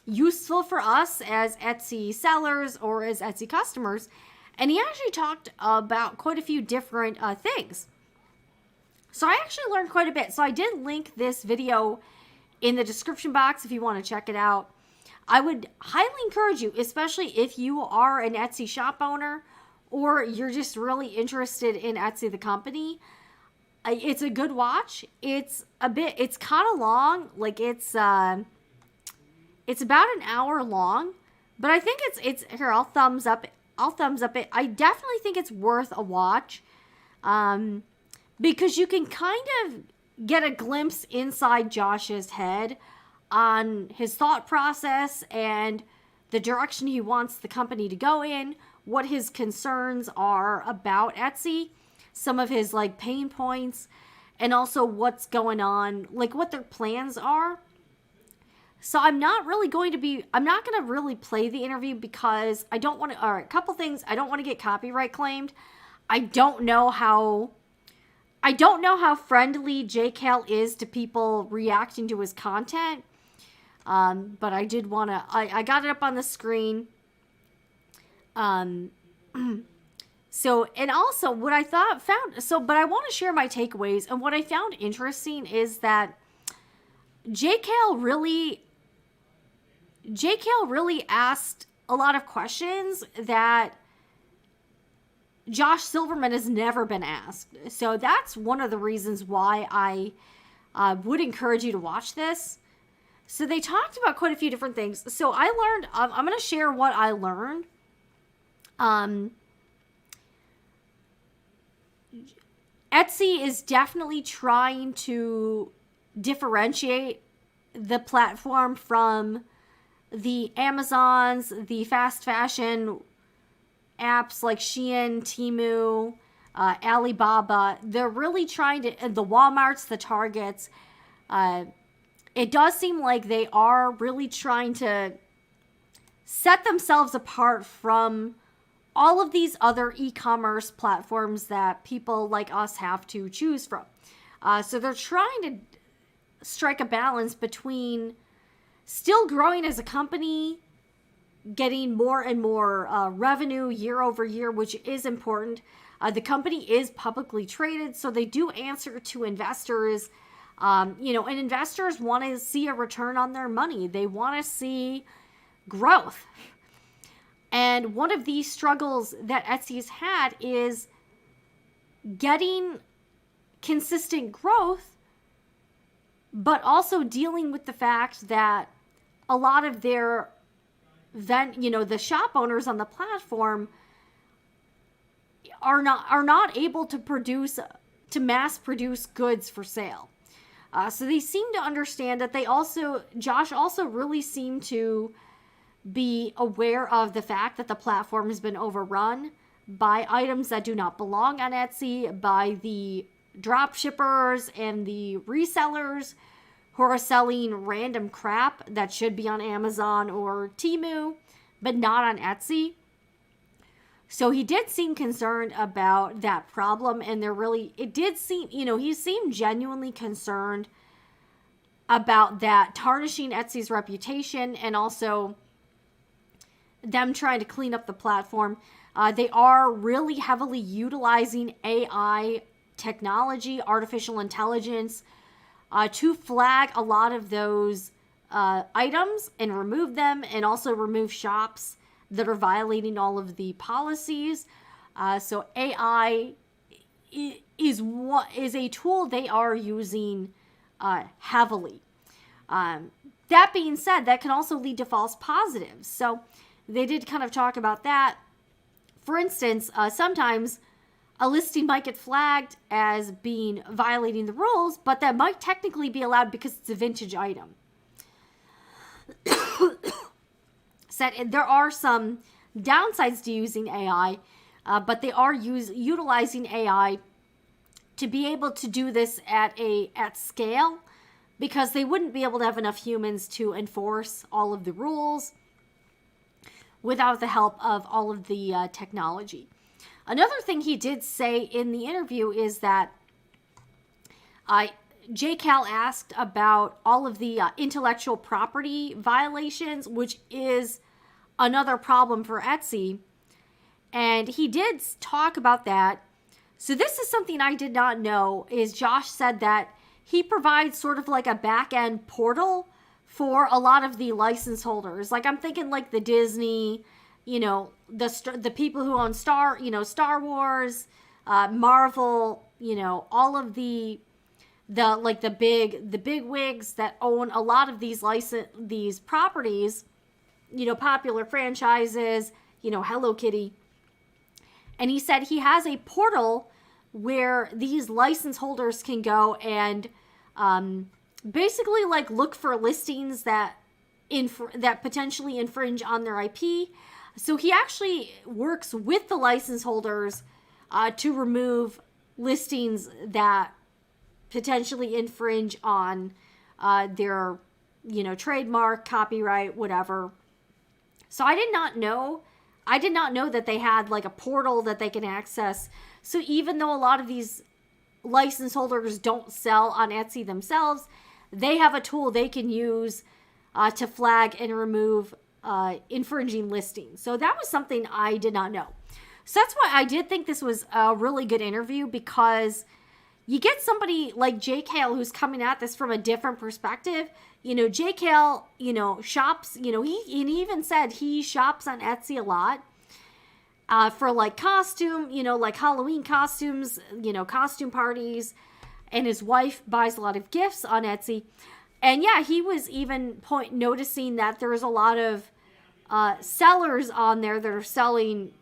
[SPEAKER 1] useful for us as Etsy sellers or as Etsy customers. And he actually talked about quite a few different things. So I actually learned quite a bit. So I did link this video in the description box if you want to check it out. I would highly encourage you, especially if you are an Etsy shop owner or you're just really interested in Etsy the company. It's a good watch. It's kind of long. Like it's about an hour long, but I think it's here. I'll thumbs up it. I definitely think it's worth a watch, because you can kind of get a glimpse inside Josh's head on his thought process and the direction he wants the company to go in, what his concerns are about Etsy, some of his like pain points, and also what's going on, like what their plans are. So I'm not going to really play the interview because I don't want to, all right, a couple things. I don't want to get copyright claimed. I don't know how friendly JCal is to people reacting to his content. But I did want to, I got it up on the screen. So, and also what I but I want to share my takeaways. And what I found interesting is that JCal really asked a lot of questions that Josh Silverman has never been asked. So that's one of the reasons why I would encourage you to watch this. So they talked about quite a few different things. So I learned, I'm going to share what I learned. Etsy is definitely trying to differentiate the platform from the Amazons, the fast fashion apps like Shein, Temu, Alibaba. They're really trying to, the Walmarts, the Targets, it does seem like they are really trying to set themselves apart from all of these other e-commerce platforms that people like us have to choose from. So they're trying to strike a balance between still growing as a company, getting more and more revenue year over year, which is important. The company is publicly traded, so they do answer to investors. And investors want to see a return on their money. They want to see growth. And one of these struggles that Etsy's had is getting consistent growth, but also dealing with the fact that a lot of their the shop owners on the platform are not able to mass produce goods for sale. So they seem to understand that Josh also really seemed to be aware of the fact that the platform has been overrun by items that do not belong on Etsy, by the drop shippers and the resellers who are selling random crap that should be on Amazon or Temu, but not on Etsy. So he did seem concerned about that problem, and he seemed genuinely concerned about that tarnishing Etsy's reputation and also them trying to clean up the platform. They are really heavily utilizing AI technology, artificial intelligence, to flag a lot of those items and remove them, and also remove shops that are violating all of the policies. So AI is a tool they are using heavily. That being said, that can also lead to false positives. So they did kind of talk about that. For instance, sometimes a listing might get flagged as being violating the rules, but that might technically be allowed because it's a vintage item. Said there are some downsides to using AI, but they are utilizing AI to be able to do this at scale, because they wouldn't be able to have enough humans to enforce all of the rules without the help of all of the technology. Another thing he did say in the interview is that JCal asked about all of the intellectual property violations, which is another problem for Etsy. And he did talk about that. So this is something I did not know, is Josh said that he provides sort of like a back-end portal for a lot of the license holders. Like, I'm thinking like the Disney, the people who own Star Wars, Marvel, all of the big wigs that own a lot of these properties, popular franchises, Hello Kitty. And he said he has a portal where these license holders can go and basically like look for listings that potentially infringe on their IP. So he actually works with the license holders to remove listings that potentially infringe on their, trademark, copyright, whatever. So I did not know that they had like a portal that they can access. So even though a lot of these license holders don't sell on Etsy themselves, they have a tool they can use to flag and remove infringing listings. So that was something I did not know. So that's why I did think this was a really good interview, because you get somebody like JCal who's coming at this from a different perspective. JCal, shops, he even said he shops on Etsy a lot for like costume, like Halloween costumes, costume parties, and his wife buys a lot of gifts on Etsy. And yeah, he was even noticing that there's a lot of sellers on there that are selling,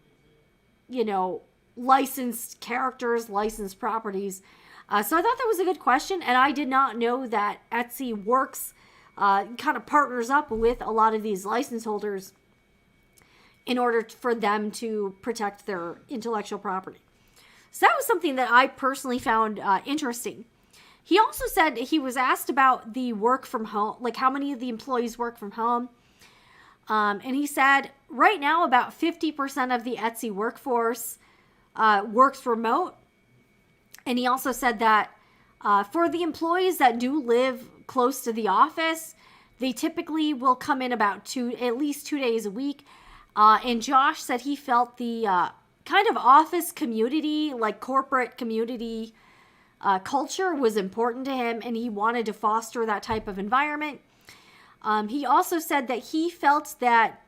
[SPEAKER 1] licensed characters, licensed properties. So I thought that was a good question, and I did not know that Etsy works, kind of partners up with a lot of these license holders in order for them to protect their intellectual property. So that was something that I personally found interesting. He also said he was asked about the work from home, like how many of the employees work from home. And he said right now about 50% of the Etsy workforce works remote. And he also said that for the employees that do live close to the office, they typically will come in about at least 2 days a week. And Josh said he felt the kind of office community, like corporate community culture was important to him, and he wanted to foster that type of environment. He also said that he felt that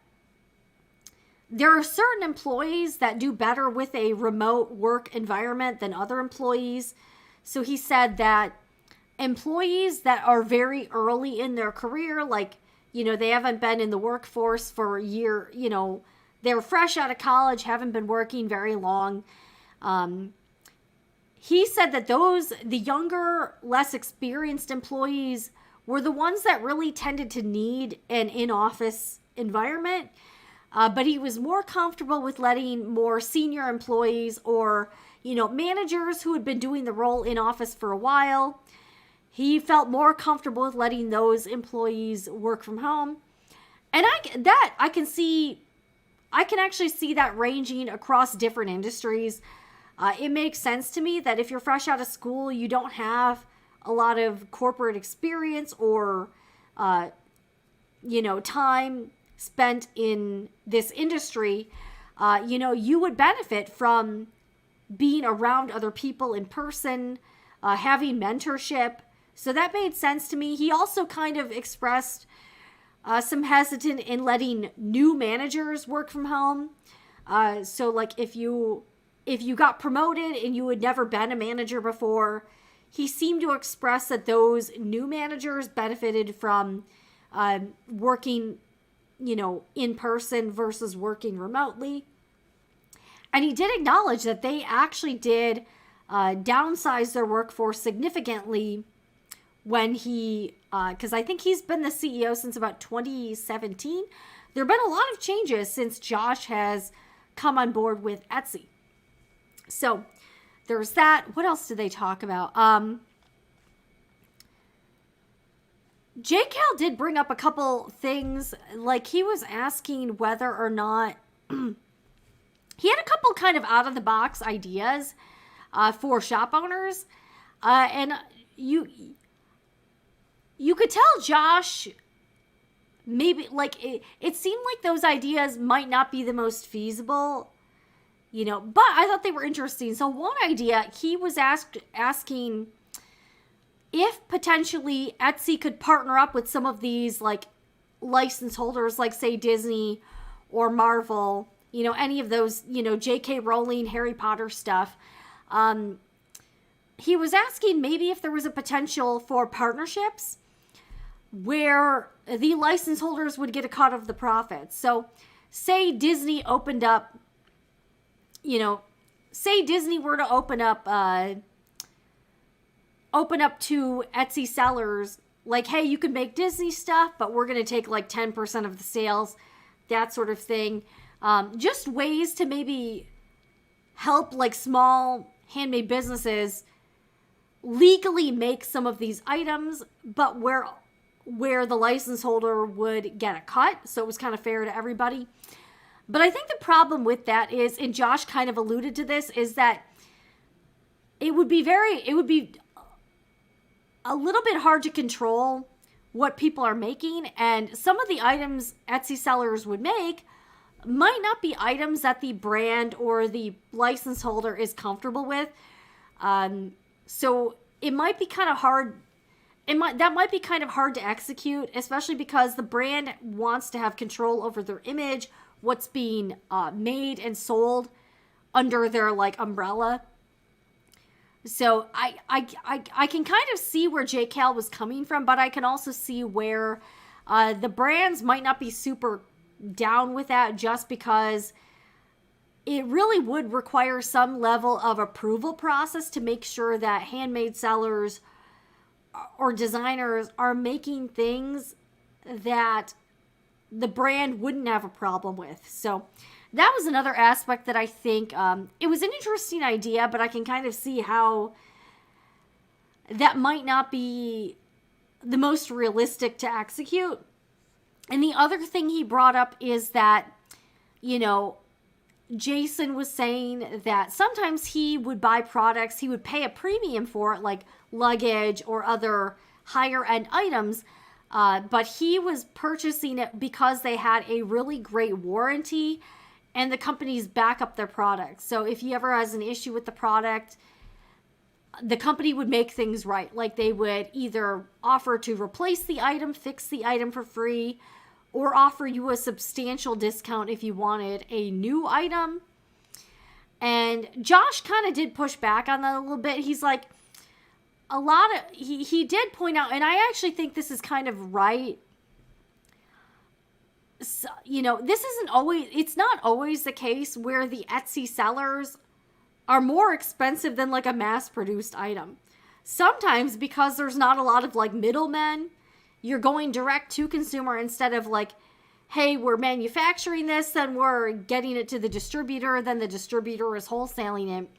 [SPEAKER 1] there are certain employees that do better with a remote work environment than other employees. So he said that employees that are very early in their career, like, they haven't been in the workforce for a year, they're fresh out of college, haven't been working very long. He said that the younger, less experienced employees were the ones that really tended to need an in-office environment. But he was more comfortable with letting more senior employees or, managers who had been doing the role in office for a while. He felt more comfortable with letting those employees work from home. And I can actually see that ranging across different industries. It makes sense to me that if you're fresh out of school, you don't have a lot of corporate experience or, time spent in this industry, you would benefit from being around other people in person, having mentorship. So that made sense to me. He also kind of expressed some hesitant in letting new managers work from home. So like if you got promoted and you had never been a manager before, he seemed to express that those new managers benefited from working, in person versus working remotely. And he did acknowledge that they actually did downsize their workforce significantly when he, because I think he's been the CEO since about 2017. There have been a lot of changes since Josh has come on board with Etsy. So there's that. What else did they talk about? JCal did bring up a couple things. Like he was asking whether or not he had a couple kind of out of the box ideas for shop owners. And you could tell Josh maybe like it seemed like those ideas might not be the most feasible, but I thought they were interesting. So one idea, he was asking if potentially Etsy could partner up with some of these like license holders, like say Disney or Marvel, any of those, J.K. Rowling, Harry Potter stuff. He was asking maybe if there was a potential for partnerships where the license holders would get a cut of the profits. So say Disney opened up, say Disney were to open up to Etsy sellers, like, hey, you can make Disney stuff, but we're going to take like 10% of the sales, that sort of thing. Just ways to maybe help like small handmade businesses legally make some of these items, but where the license holder would get a cut. So it was kind of fair to everybody. But I think the problem with that is, and Josh kind of alluded to this, is that it would be a little bit hard to control what people are making. And some of the items Etsy sellers would make might not be items that the brand or the license holder is comfortable with. So it might be kind of hard. That might be kind of hard to execute, especially because the brand wants to have control over their image, what's being made and sold under their like umbrella. So I can kind of see where JCal was coming from, but I can also see where the brands might not be super down with that, just because it really would require some level of approval process to make sure that handmade sellers or designers are making things that the brand wouldn't have a problem with. So that was another aspect that I think it was an interesting idea, but I can kind of see how that might not be the most realistic to execute. And the other thing he brought up is that, Jason was saying that sometimes he would buy products, he would pay a premium for it, like luggage or other higher end items, but he was purchasing it because they had a really great warranty and the companies back up their products. So if he ever has an issue with the product, the company would make things right. Like they would either offer to replace the item, fix the item for free, or offer you a substantial discount if you wanted a new item. And Josh kind of did push back on that a little bit. He's like, he did point out, and I actually think this is kind of right. so, this isn't always, it's not always the case where the Etsy sellers are more expensive than like a mass-produced item. Sometimes because there's not a lot of like middlemen, you're going direct to consumer instead of like, hey, we're manufacturing this, then we're getting it to the distributor, then the distributor is wholesaling it.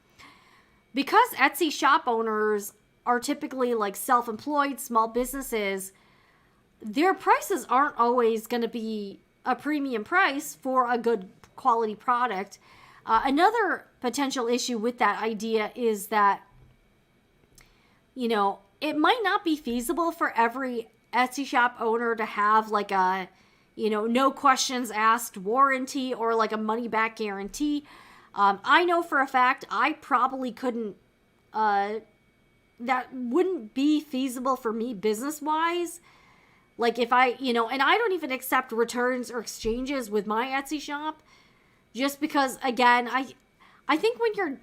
[SPEAKER 1] Because Etsy shop owners are typically like self-employed small businesses, their prices aren't always going to be a premium price for a good quality product. Another potential issue with that idea is that, it might not be feasible for every Etsy shop owner to have like a, no questions asked warranty or like a money back guarantee. I know for a fact I probably couldn't, that wouldn't be feasible for me business wise. Like if I, and I don't even accept returns or exchanges with my Etsy shop just because, again, I think when you're,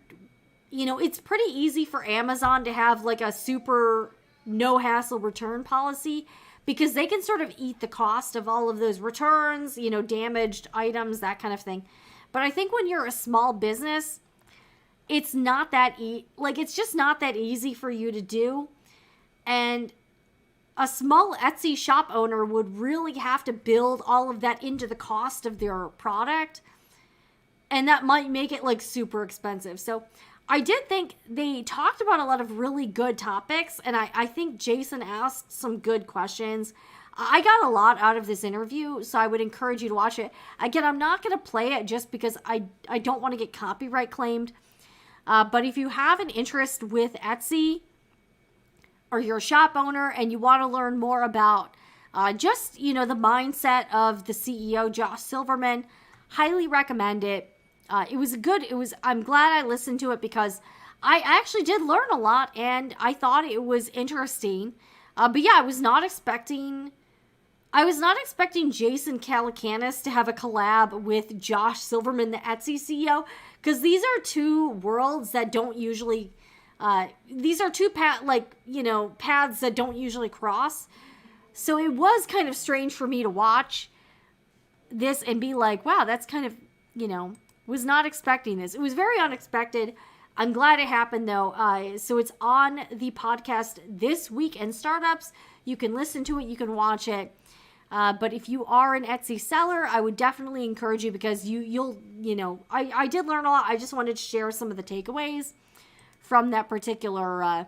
[SPEAKER 1] it's pretty easy for Amazon to have like a super no hassle return policy because they can sort of eat the cost of all of those returns, damaged items, that kind of thing. But I think when you're a small business, it's not that it's just not that easy for you to do. And a small Etsy shop owner would really have to build all of that into the cost of their product. And that might make it like super expensive. So I did think they talked about a lot of really good topics. And I think Jason asked some good questions. I got a lot out of this interview, so I would encourage you to watch it. Again, I'm not going to play it just because I don't want to get copyright claimed. But if you have an interest with Etsy or you're a shop owner and you want to learn more about just, the mindset of the CEO, Josh Silverman, highly recommend it. I'm glad I listened to it because I actually did learn a lot and I thought it was interesting. But yeah, I was not expecting Jason Calacanis to have a collab with Josh Silverman, the Etsy CEO, because these are two worlds that don't usually, these are two paths that don't usually cross. So it was kind of strange for me to watch this and be like, wow, that's kind of, was not expecting this. It was very unexpected. I'm glad it happened though. So it's on the podcast This Week in Startups. You can listen to it. You can watch it. But if you are an Etsy seller, I would definitely encourage you because I did learn a lot. I just wanted to share some of the takeaways from that particular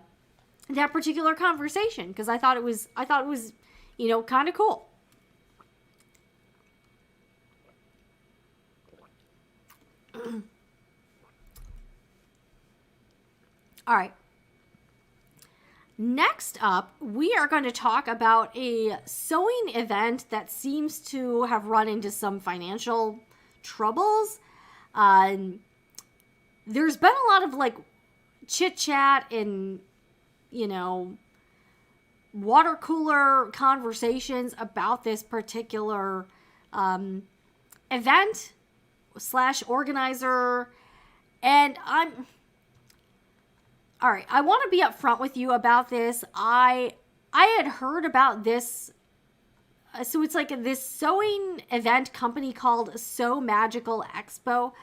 [SPEAKER 1] conversation because I thought it was kind of cool. All right. Next up, we are going to talk about a sewing event that seems to have run into some financial troubles. There's been a lot of chit chat and, water cooler conversations about this particular event / organizer. And all right, I want to be upfront with you about this. I had heard about this. So it's like this sewing event company called So Magical Expo.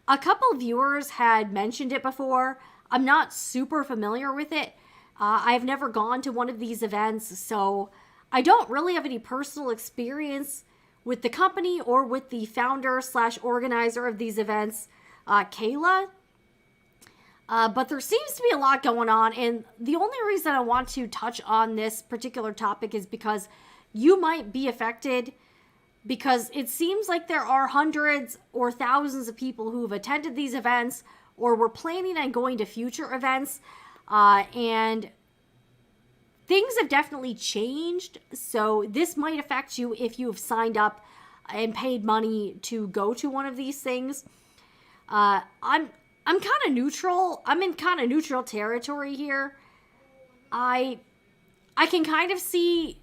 [SPEAKER 1] A couple viewers had mentioned it before. I'm not super familiar with it. I've never gone to one of these events, so I don't really have any personal experience with the company or with the founder / organizer of these events, Kayla. But there seems to be a lot going on, and the only reason I want to touch on this particular topic is because you might be affected, because it seems like there are hundreds or thousands of people who have attended these events or were planning on going to future events, and things have definitely changed, so this might affect you if you have signed up and paid money to go to one of these things. I'm kind of neutral. I'm in kind of neutral territory here. I can kind of see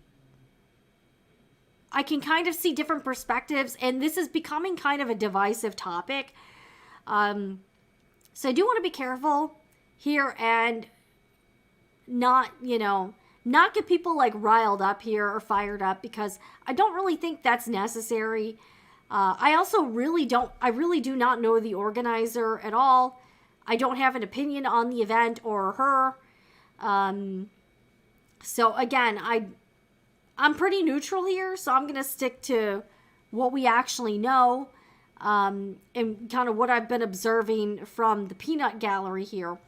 [SPEAKER 1] different perspectives, and this is becoming kind of a divisive topic. So I do want to be careful here and not get people riled up here or fired up, because I don't really think that's necessary. I also really do not know the organizer at all. I don't have an opinion on the event or her. So again, I'm pretty neutral here, so I'm going to stick to what we actually know, and kind of what I've been observing from the peanut gallery here.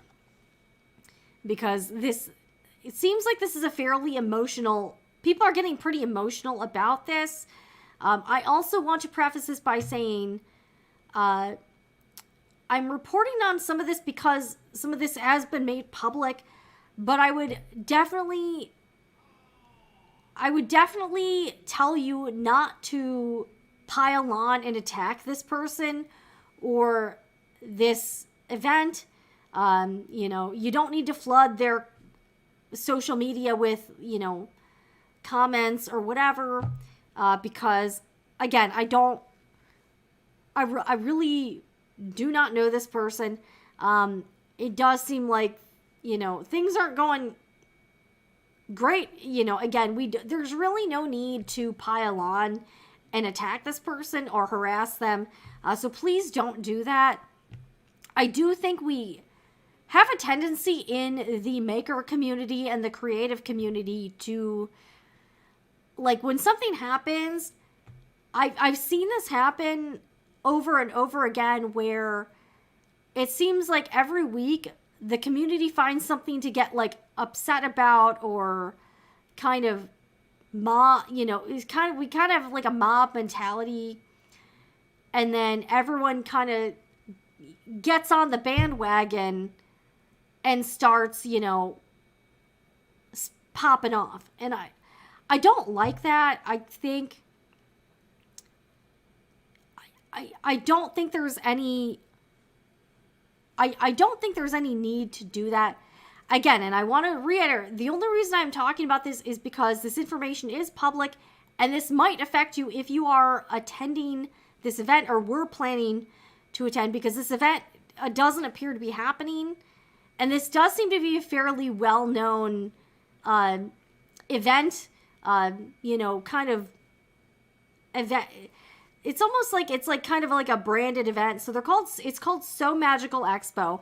[SPEAKER 1] Because it seems like this is a fairly emotional, people are getting pretty emotional about this. I also want to preface this by saying, I'm reporting on some of this because some of this has been made public, but I would definitely tell you not to pile on and attack this person or this event. You don't need to flood their social media with, comments or whatever, because again, I really do not know this person. It does seem like, things aren't going great. Again, there's really no need to pile on and attack this person or harass them. So please don't do that. I do think we have a tendency in the maker community and the creative community to, like, when something happens, I've seen this happen over and over again, where it seems like every week the community finds something to get, like, upset about, or kind of we kind of have like a mob mentality, and then everyone kind of gets on the bandwagon and starts, popping off. And I don't like that. I don't think there's any need to do that. Again, and I want to reiterate, the only reason I'm talking about this is because this information is public, and this might affect you if you are attending this event or were planning to attend, because this event doesn't appear to be happening. And this does seem to be a fairly well-known event, kind of event. It's almost like it's like kind of like a branded event. So it's called So Magical Expo.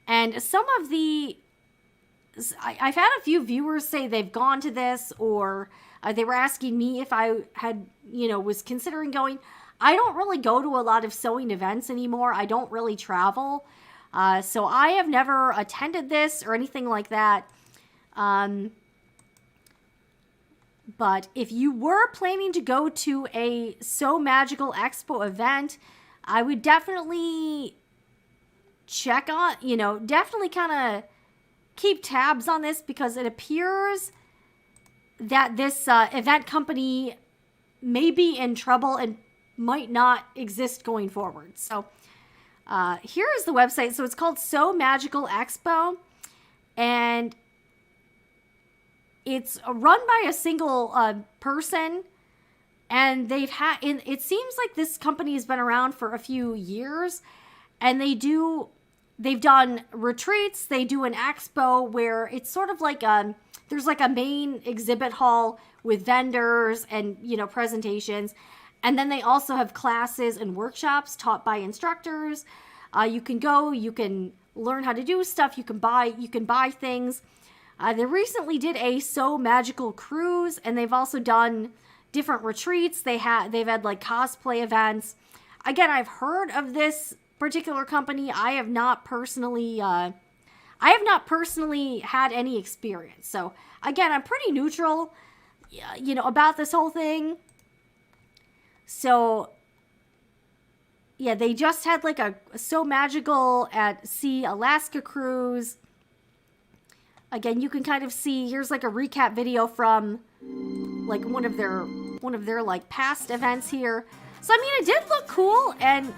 [SPEAKER 1] And some of I've had a few viewers say they've gone to this, or they were asking me if I had, was considering going. I don't really go to a lot of sewing events anymore. I don't really travel. So I have never attended this or anything like that. But if you were planning to go to a So Magical Expo event, I would definitely check on, definitely kind of keep tabs on this, because it appears that this event company may be in trouble and might not exist going forward. So here is the website. So it's called So Magical Expo, and it's run by a single person, and it seems like this company has been around for a few years, and they've done retreats. They do an expo where it's sort of like there's like a main exhibit hall with vendors and, presentations. And then they also have classes and workshops taught by instructors. You can go, you can learn how to do stuff. You can buy things. They recently did a So Magical cruise, and they've also done different retreats. They've had like cosplay events. Again, I've heard of this particular company. I have not personally had any experience. So again, I'm pretty neutral, about this whole thing. So yeah, they just had like a So Magical at Sea Alaska cruise. Again, you can kind of see, here's like a recap video from like one of their like past events here. So I mean, it did look cool, and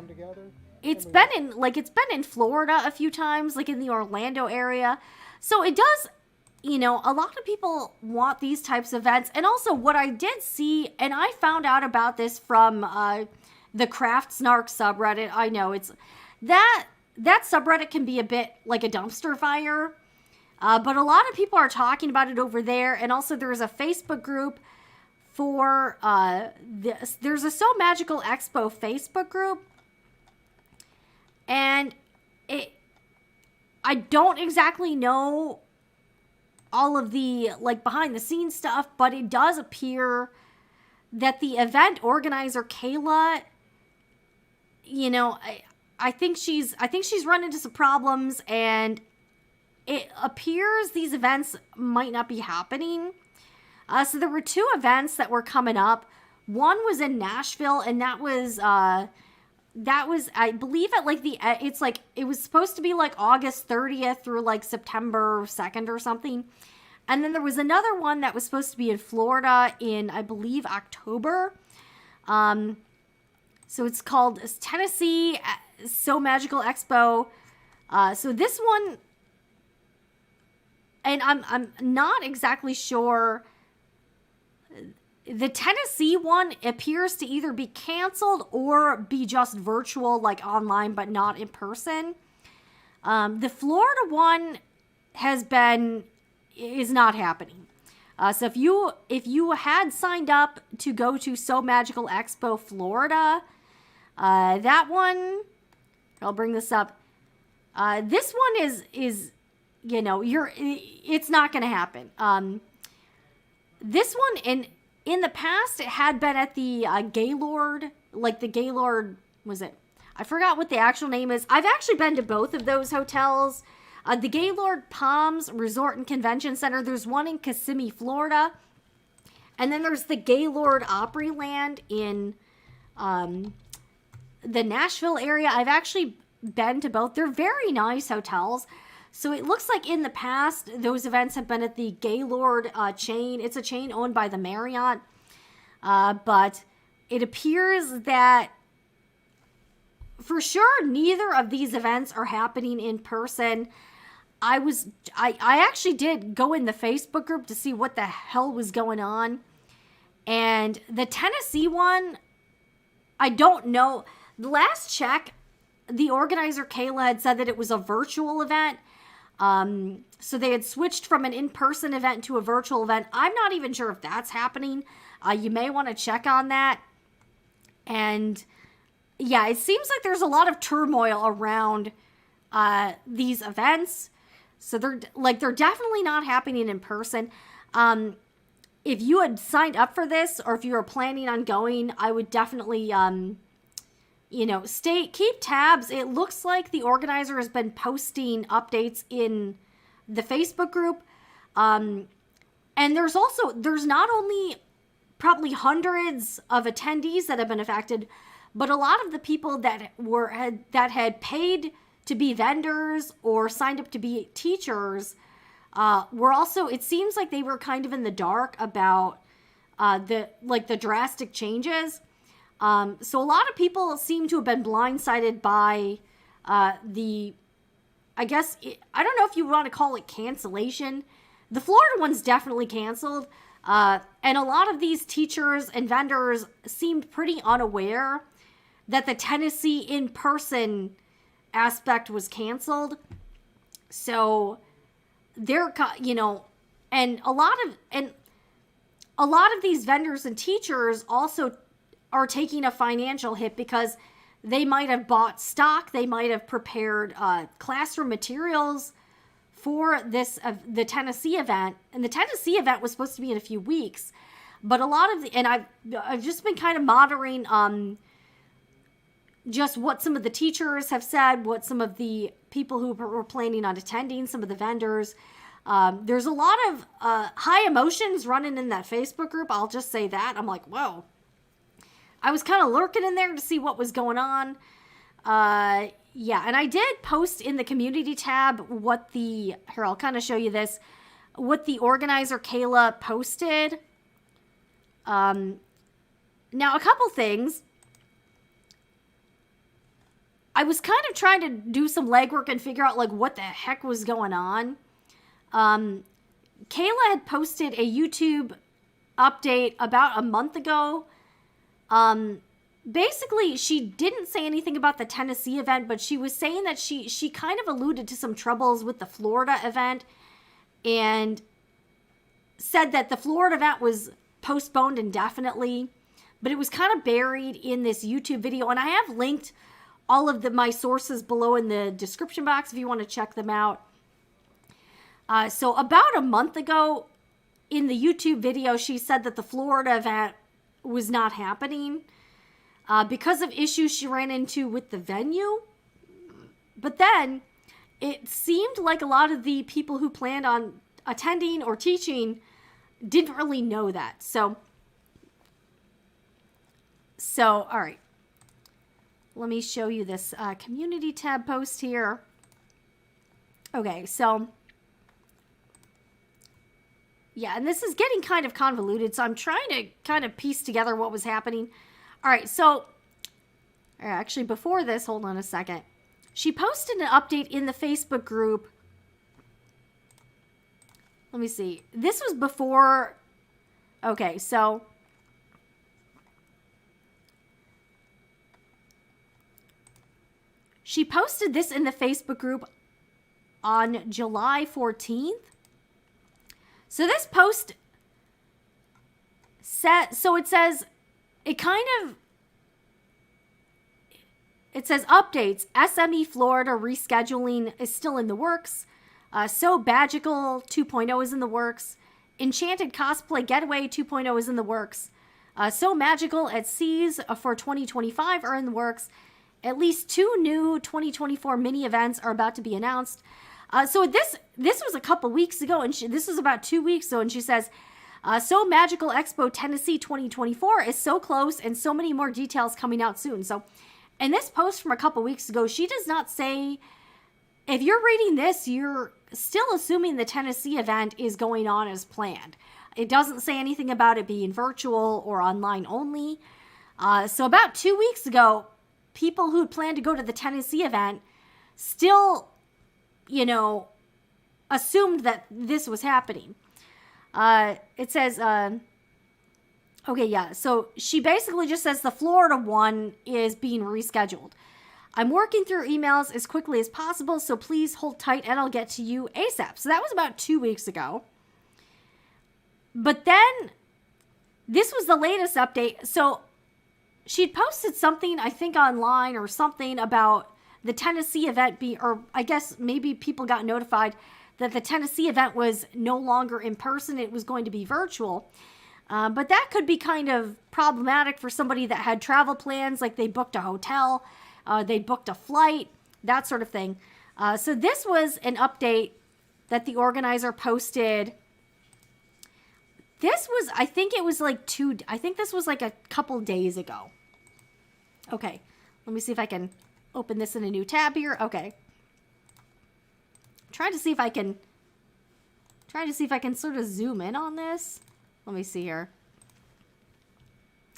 [SPEAKER 2] together.
[SPEAKER 1] It's been in Florida a few times, like in the Orlando area. So it does, a lot of people want these types of events. And also what I did see, and I found out about this from the Craft Snark subreddit. I know it's that subreddit can be a bit like a dumpster fire. But a lot of people are talking about it over there. And also there's a Facebook group for this. There's a So Magical Expo Facebook group, and I don't exactly know all of the like behind the scenes stuff, but it does appear that the event organizer Kayla, you know, I think she's run into some problems, and it appears these events might not be happening. So there were 2 events that were coming up. One was in Nashville, and that was I believe at like it was supposed to be like August 30th through like September 2nd or something. And then there was another one that was supposed to be in Florida in, I believe, October. So it's called Tennessee So Magical Expo. So this one, and I'm not exactly sure. The Tennessee one appears to either be canceled or be just virtual, like online, but not in person. The Florida one is not happening. So if you had signed up to go to So Magical Expo Florida, that one, I'll bring this up. This one is you know, it's not going to happen. This one in the past, it had been at the Gaylord, like the Gaylord, was it? I forgot what the actual name is. I've actually been to both of those hotels. The Gaylord Palms Resort and Convention Center, there's one in Kissimmee, Florida. And then there's the Gaylord Opryland in the Nashville area. I've actually been to both. They're very nice hotels. So it looks like in the past, those events have been at the Gaylord chain. It's a chain owned by the Marriott. But it appears that for sure, neither of these events are happening in person. I actually did go in the Facebook group to see what the hell was going on. And the Tennessee one, I don't know. The last check, the organizer Kayla had said that it was a virtual event. So they had switched from an in-person event to a virtual event. I'm not even sure if that's happening. You may want to check on that. And yeah, it seems like there's a lot of turmoil around these events. So they're definitely not happening in person. If you had signed up for this, or if you were planning on going, I would definitely keep tabs. It looks like the organizer has been posting updates in the Facebook group. And there's not only probably hundreds of attendees that have been affected, but a lot of the people that had paid to be vendors or signed up to be teachers were also, it seems like they were kind of in the dark about the drastic changes. So a lot of people seem to have been blindsided by I don't know if you want to call it cancellation. The Florida one's definitely canceled. And a lot of these teachers and vendors seemed pretty unaware that the Tennessee in-person aspect was canceled. So they're, and a lot of these vendors and teachers also are taking a financial hit because they might have bought stock, they might have prepared classroom materials for the Tennessee event, and the Tennessee event was supposed to be in a few weeks. But a lot of I've just been kind of monitoring just what some of the teachers have said, what some of the people who were planning on attending, some of the vendors. There's a lot of high emotions running in that Facebook group. I'll just say that. I'm like, whoa. I was kind of lurking in there to see what was going on. Yeah, and I did post in the community tab here, I'll kind of show you this, what the organizer Kayla posted. Now, a couple things. I was kind of trying to do some legwork and figure out, what the heck was going on. Kayla had posted a YouTube update about a month ago. Basically, she didn't say anything about the Tennessee event, but she was saying that she kind of alluded to some troubles with the Florida event and said that the Florida event was postponed indefinitely, but it was kind of buried in this YouTube video, and I have linked all of my sources below in the description box if you want to check them out. So about a month ago, in the YouTube video, she said that the Florida event was not happening because of issues she ran into with the venue. But then it seemed like a lot of the people who planned on attending or teaching didn't really know that. So all right. Let me show you this community tab post here. Okay, so yeah, and this is getting kind of convoluted, so I'm trying to kind of piece together what was happening. All right, so actually before this, hold on a second. She posted an update in the Facebook group. Let me see. This was before. Okay, so she posted this in the Facebook group on July 14th. So this post it says, it says updates, SME Florida rescheduling is still in the works. So Magical 2.0 is in the works. Enchanted Cosplay Getaway 2.0 is in the works. So Magical at Seas for 2025 are in the works. At least 2 new 2024 mini events are about to be announced. So this was a couple weeks ago, and this was about 2 weeks ago, and she says, So Magical Expo Tennessee 2024 is so close, and so many more details coming out soon. So in this post from a couple weeks ago, she does not say, if you're reading this, you're still assuming the Tennessee event is going on as planned. It doesn't say anything about it being virtual or online only. So about 2 weeks ago, people who had planned to go to the Tennessee event still, assumed that this was happening. It says, okay, yeah. So she basically just says the Florida one is being rescheduled. I'm working through emails as quickly as possible, so please hold tight and I'll get to you ASAP. So that was about 2 weeks ago. But then this was the latest update. So she'd posted something, I think online or something about the Tennessee event or I guess maybe people got notified that the Tennessee event was no longer in person. It was going to be virtual. But that could be kind of problematic for somebody that had travel plans, like they booked a hotel, they booked a flight, that sort of thing. So this was an update that the organizer posted. This was, I think this was like a couple days ago. Okay, let me see if I can open this in a new tab here. Okay. Trying to see if I can sort of zoom in on this. Let me see here.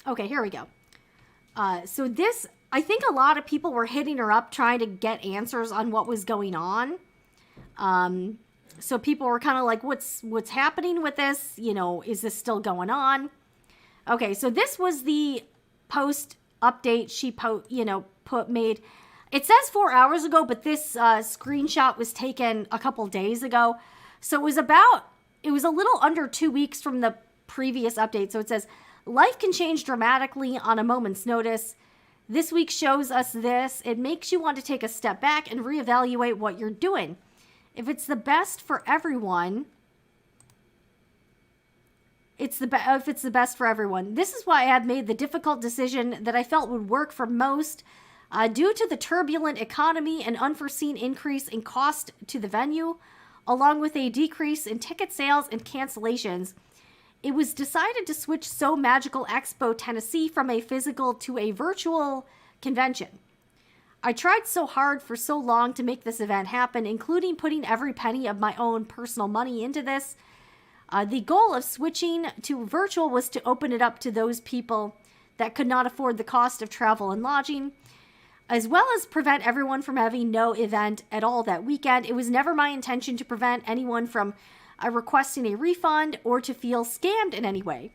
[SPEAKER 1] Okay, here we go. So this, I think a lot of people were hitting her up trying to get answers on what was going on. So people were kind of like, what's happening with this? Is this still going on? Okay, so this was the post update she made. It says 4 hours ago, but this screenshot was taken a couple days ago. So it was a little under 2 weeks from the previous update. So it says, life can change dramatically on a moment's notice. This week shows us this. It makes you want to take a step back and reevaluate what you're doing. If it's the best for everyone, if it's the best for everyone. This is why I have made the difficult decision that I felt would work for most. Due to the turbulent economy and unforeseen increase in cost to the venue, along with a decrease in ticket sales and cancellations, it was decided to switch So Magical Expo Tennessee from a physical to a virtual convention. I tried so hard for so long to make this event happen, including putting every penny of my own personal money into this. The goal of switching to virtual was to open it up to those people that could not afford the cost of travel and lodging, as well as prevent everyone from having no event at all that weekend. It was never my intention to prevent anyone from requesting a refund or to feel scammed in any way.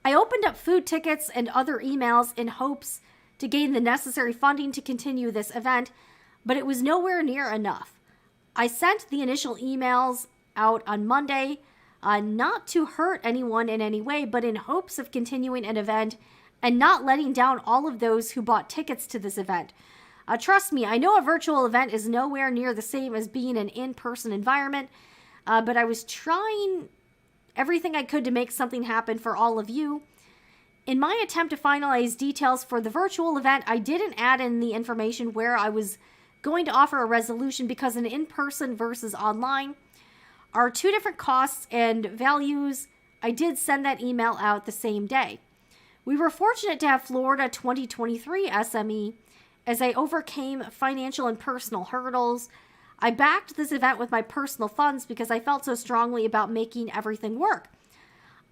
[SPEAKER 1] I opened up food tickets and other emails in hopes to gain the necessary funding to continue this event, but it was nowhere near enough. I sent the initial emails out on Monday, not to hurt anyone in any way, but in hopes of continuing an event and not letting down all of those who bought tickets to this event. Trust me, I know a virtual event is nowhere near the same as being an in-person environment, but I was trying everything I could to make something happen for all of you. In my attempt to finalize details for the virtual event, I didn't add in the information where I was going to offer a resolution because an in-person versus online are two different costs and values. I did send that email out the same day. We were fortunate to have Florida 2023 SME as I overcame financial and personal hurdles. I backed this event with my personal funds because I felt so strongly about making everything work.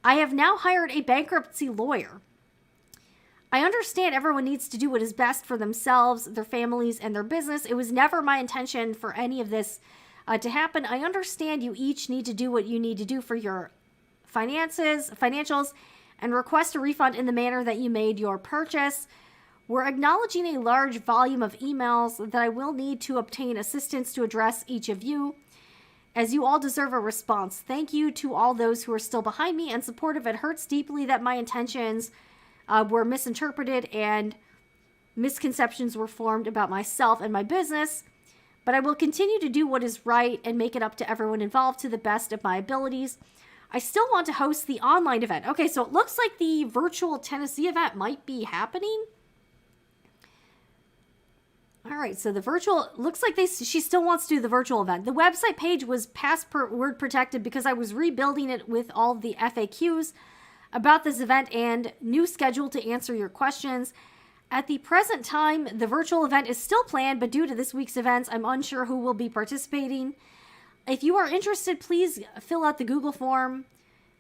[SPEAKER 1] I have now hired a bankruptcy lawyer. I understand everyone needs to do what is best for themselves, their families, and their business. It was never my intention for any of this to happen. I understand you each need to do what you need to do for your financials, and request a refund in the manner that you made your purchase. We're acknowledging a large volume of emails that I will need to obtain assistance to address each of you, as you all deserve a response. Thank you to all those who are still behind me and supportive. It hurts deeply that my intentions were misinterpreted and misconceptions were formed about myself and my business, but I will continue to do what is right and make it up to everyone involved to the best of my abilities. I still want to host the online event. Okay, so it looks like the virtual Tennessee event might be happening. All right, so the virtual, looks like she still wants to do the virtual event. The website page was password protected because I was rebuilding it with all the FAQs about this event and new schedule to answer your questions. At the present time, the virtual event is still planned, but due to this week's events, I'm unsure who will be participating. If you are interested, please fill out the Google form.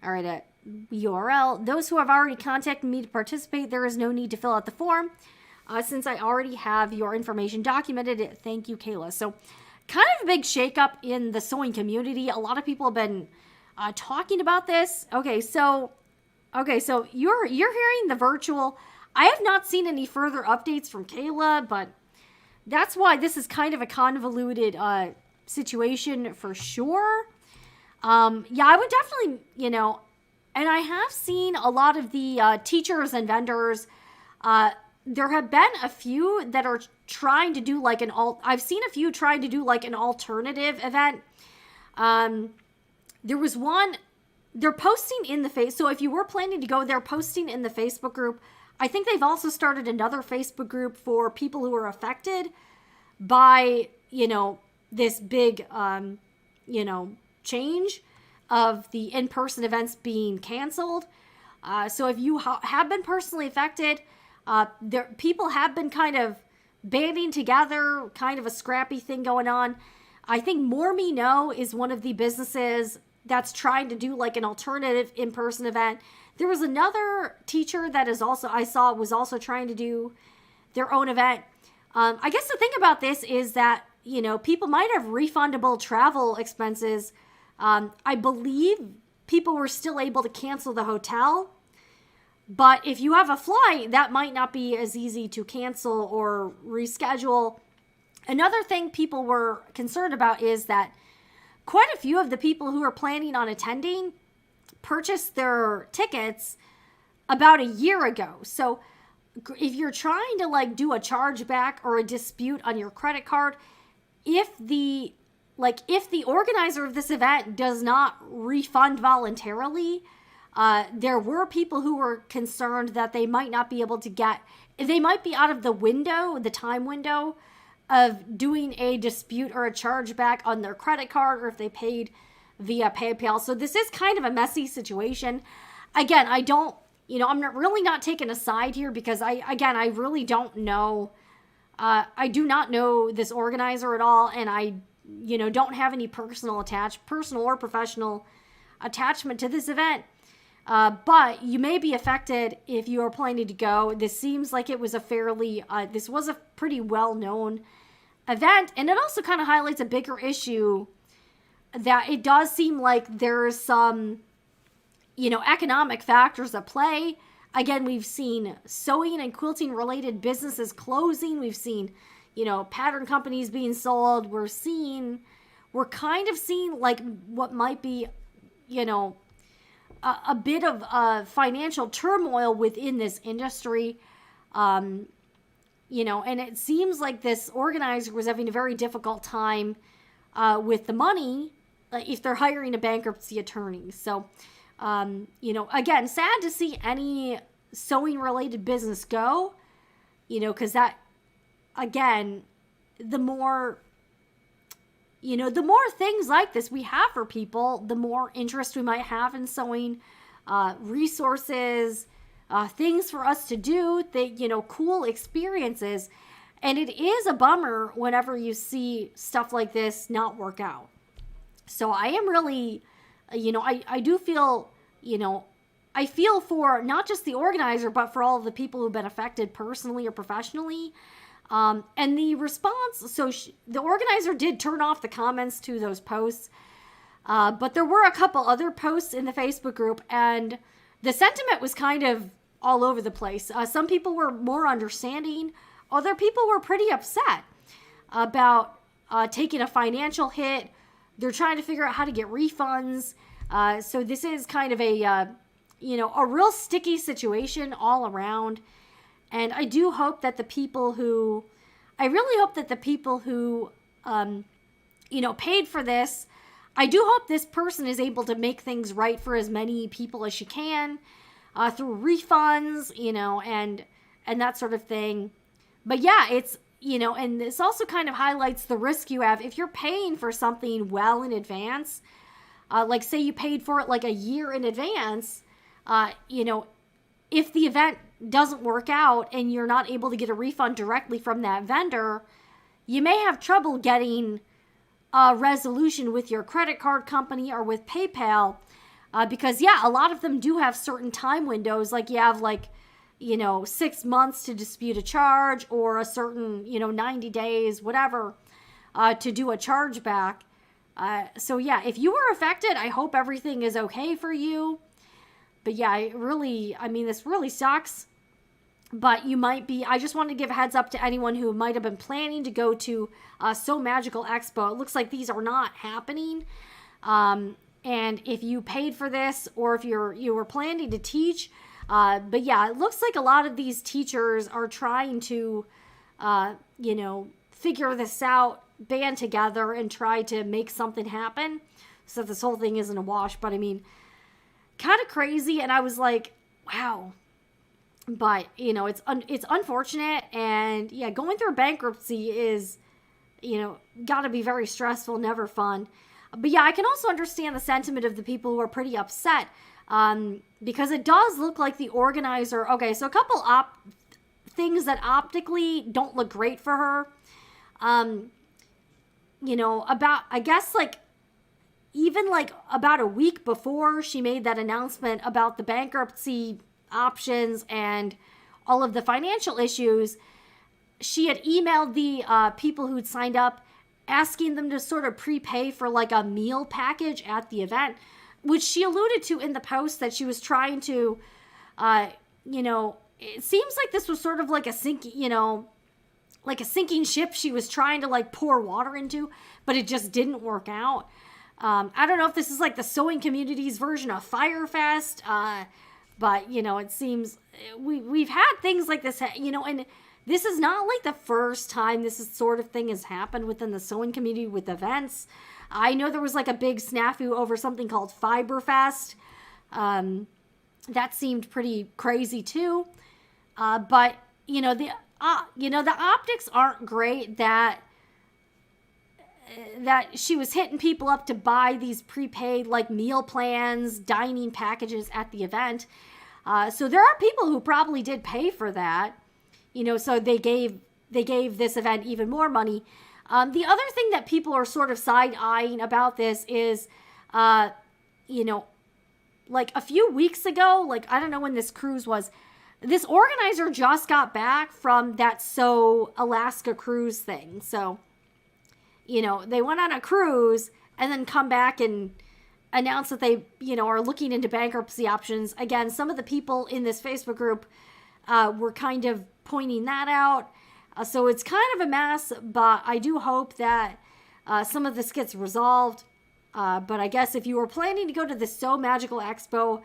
[SPEAKER 1] All right, at URL. Those who have already contacted me to participate, there is no need to fill out the form. Since I already have your information documented. Thank you, Kayla. So kind of a big shakeup in the sewing community. A lot of people have been talking about this. Okay, so you're hearing the virtual. I have not seen any further updates from Kayla, but that's why this is kind of a convoluted situation for sure. Yeah, I would definitely, and I have seen a lot of the teachers and vendors. There have been a few that are trying to do like I've seen a few trying to do like an alternative event. There was one, they're posting in the so if you were planning to go, they're posting in the Facebook group. I think they've also started another Facebook group for people who are affected by, this big, change of the in-person events being canceled. So if you have been personally affected, people have been kind of banding together, kind of a scrappy thing going on. I think More Me Know is one of the businesses that's trying to do like an alternative in-person event. There was another teacher that I saw was also trying to do their own event. I guess the thing about this is that, people might have refundable travel expenses. I believe people were still able to cancel the hotel. But if you have a flight, that might not be as easy to cancel or reschedule. Another thing people were concerned about is that quite a few of the people who are planning on attending purchased their tickets about a year ago. So if you're trying to like do a chargeback or a dispute on your credit card, if the organizer of this event does not refund voluntarily, there were people who were concerned that they might not be able to they might be out of the time window of doing a dispute or a chargeback on their credit card, or if they paid via PayPal. So this is kind of a messy situation. Again, I'm really not taking a side here because I really don't know. I do not know this organizer at all, and I, don't have any personal or professional attachment to this event. But you may be affected if you are planning to go. This seems like it was this was a pretty well-known event. And it also kind of highlights a bigger issue that it does seem like there's some, economic factors at play. Again, we've seen sewing and quilting related businesses closing. We've seen, pattern companies being sold. We're kind of seeing like what might be a bit of financial turmoil within this industry. And it seems like this organizer was having a very difficult time with the money if they're hiring a bankruptcy attorney. So, again, sad to see any sewing related business go, because that, again, the more things like this we have for people, the more interest we might have in sewing, resources, things for us to do, cool experiences. And it is a bummer whenever you see stuff like this not work out. So I am really, I do feel, I feel for not just the organizer, but for all of the people who've been affected personally or professionally. And the response, so the organizer did turn off the comments to those posts, but there were a couple other posts in the Facebook group, and the sentiment was kind of all over the place. Some people were more understanding. Other people were pretty upset about taking a financial hit. They're trying to figure out how to get refunds. So this is kind of a real sticky situation all around. And I do hope that the people who, paid for this, I do hope this person is able to make things right for as many people as she can, through refunds, and that sort of thing. But yeah, it's, and this also kind of highlights the risk you have if you're paying for something well in advance. Like say you paid for it like a year in advance, if the event doesn't work out and you're not able to get a refund directly from that vendor, you may have trouble getting a resolution with your credit card company or with PayPal, because a lot of them do have certain time windows. Like you have 6 months to dispute a charge, or a certain 90 days, whatever, to do a chargeback. So if you were affected, I hope everything is okay for you. But this really sucks. But you might be, I just wanted to give a heads up to anyone who might have been planning to go to So Magical Expo. It looks like these are not happening. And if you paid for this, or if you were planning to teach, it looks like a lot of these teachers are trying to, figure this out, band together, and try to make something happen so that this whole thing isn't a wash. But kind of crazy, and I was like, wow. But it's unfortunate, and going through bankruptcy is gotta be very stressful, never fun. But I can also understand the sentiment of the people who are pretty upset, because it does look like the organizer, okay, so a couple things that optically don't look great for her, about, I guess, even about a week before she made that announcement about the bankruptcy options and all of the financial issues, she had emailed the people who'd signed up, asking them to sort of prepay for a meal package at the event, which she alluded to in the post that she was trying to, it seems like this was sort of like a sinking ship she was trying to pour water into, but it just didn't work out. I don't know if this is the sewing community's version of Firefest, but it seems we've had things like this, and this is not the first time this sort of thing has happened within the sewing community with events. I know there was a big snafu over something called Fiberfest. That seemed pretty crazy too. But the optics aren't great that she was hitting people up to buy these prepaid meal plans, dining packages at the event. So there are people who probably did pay for that, so they gave this event even more money. The other thing that people are sort of side-eyeing about this is, a few weeks ago, I don't know when this cruise was, this organizer just got back from that Alaska cruise thing. So, they went on a cruise and then come back and announce that they, are looking into bankruptcy options. Again, some of the people in this Facebook group were kind of pointing that out. So it's kind of a mess, but I do hope that some of this gets resolved. But I guess if you were planning to go to the So Magical Expo,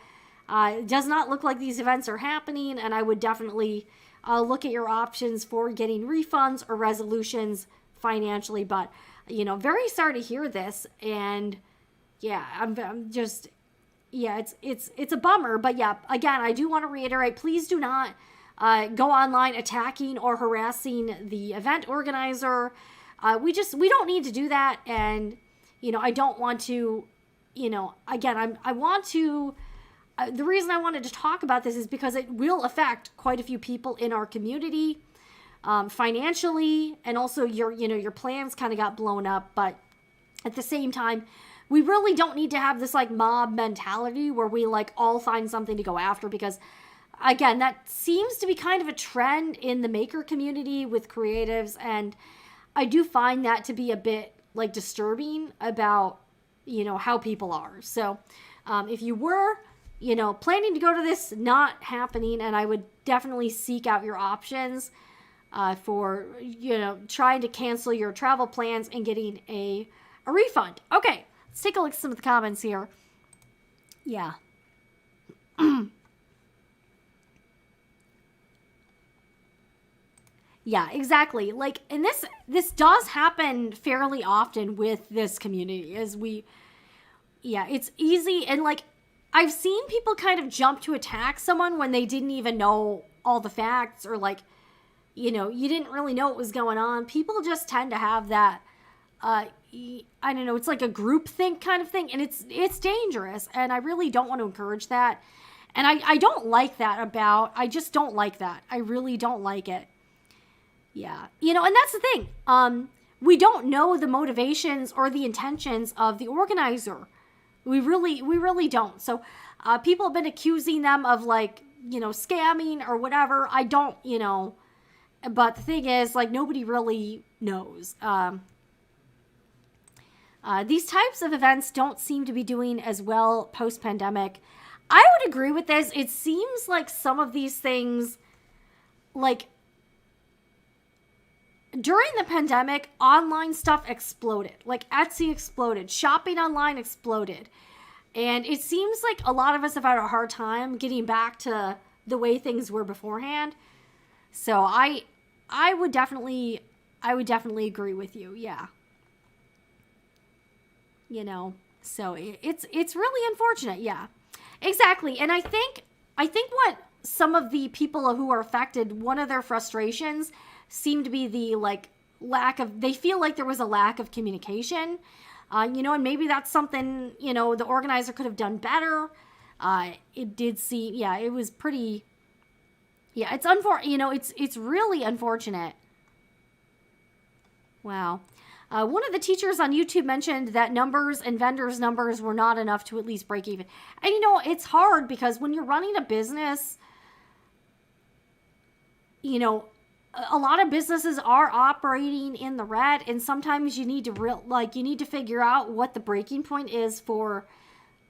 [SPEAKER 1] it does not look like these events are happening, and I would definitely look at your options for getting refunds or resolutions financially. But, very sorry to hear this, and yeah, I'm just, yeah, it's a bummer. But yeah, again, I do want to reiterate, please do not go online attacking or harassing the event organizer. We don't need to do that, and I don't want to, again, I want to, the reason I wanted to talk about this is because it will affect quite a few people in our community, financially, and also your plans kind of got blown up. But at the same time, we really don't need to have this like mob mentality where we like all find something to go after, because again, that seems to be kind of a trend in the maker community with creatives, and I do find that to be a bit like disturbing about, how people are. So if you were, planning to go to this, not happening, and I would definitely seek out your options for, trying to cancel your travel plans and getting a refund. Okay, let's take a look at some of the comments here. Yeah. Yeah, exactly. Like, and this does happen fairly often with this community, it's easy, and like, I've seen people kind of jump to attack someone when they didn't even know all the facts, or like, you didn't really know what was going on. People just tend to have that, I don't know, it's like a group think kind of thing, and it's dangerous, and I really don't want to encourage that. And I don't like that I just don't like that. I really don't like it. Yeah. And that's the thing. We don't know the motivations or the intentions of the organizer. We really don't. So, people have been accusing them of like, scamming or whatever. I don't, but the thing is, like, nobody really knows. These types of events don't seem to be doing as well post-pandemic. I would agree with this. It seems like some of these things, like, during the pandemic, online stuff exploded. Like, Etsy exploded. Shopping online exploded. And it seems like a lot of us have had a hard time getting back to the way things were beforehand. So I would definitely agree with you. Yeah. So it's really unfortunate. Yeah, exactly. And I think what some of the people who are affected, one of their frustrations seemed to be the like they feel like there was a lack of communication, and maybe that's something, the organizer could have done better. It did seem, yeah, it was pretty, yeah, it's it's really unfortunate. Wow. One of the teachers on YouTube mentioned that numbers and vendors' numbers were not enough to at least break even. And it's hard because when you're running a business, a lot of businesses are operating in the red, and sometimes you need to figure out what the breaking point is for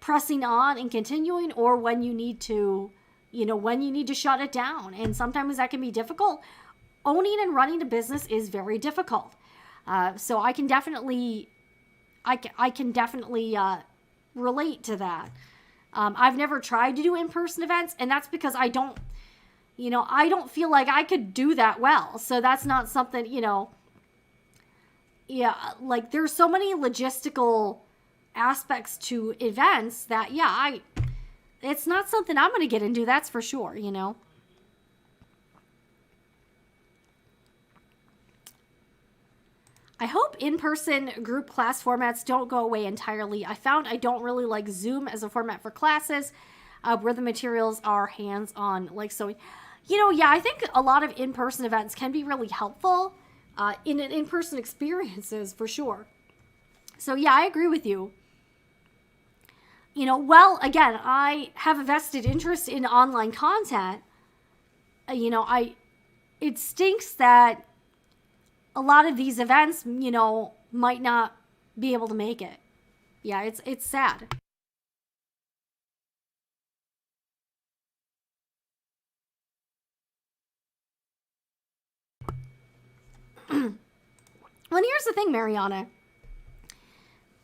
[SPEAKER 1] pressing on and continuing, or when you need to shut it down. And sometimes that can be difficult. Owning and running a business is very difficult. So I can definitely relate to that. I've never tried to do in-person events, and that's because I don't feel like I could do that well. So that's not something, yeah, like there's so many logistical aspects to events that, yeah, it's not something I'm going to get into. That's for sure, I hope in-person group class formats don't go away entirely. I found I don't really like Zoom as a format for classes, where the materials are hands-on, like sewing. Yeah, I think a lot of in-person events can be really helpful in in-person experiences, for sure. So yeah, I agree with you. Well, again, I have a vested interest in online content. It stinks that a lot of these events, might not be able to make it. Yeah, it's sad. Well, here's the thing, Mariana.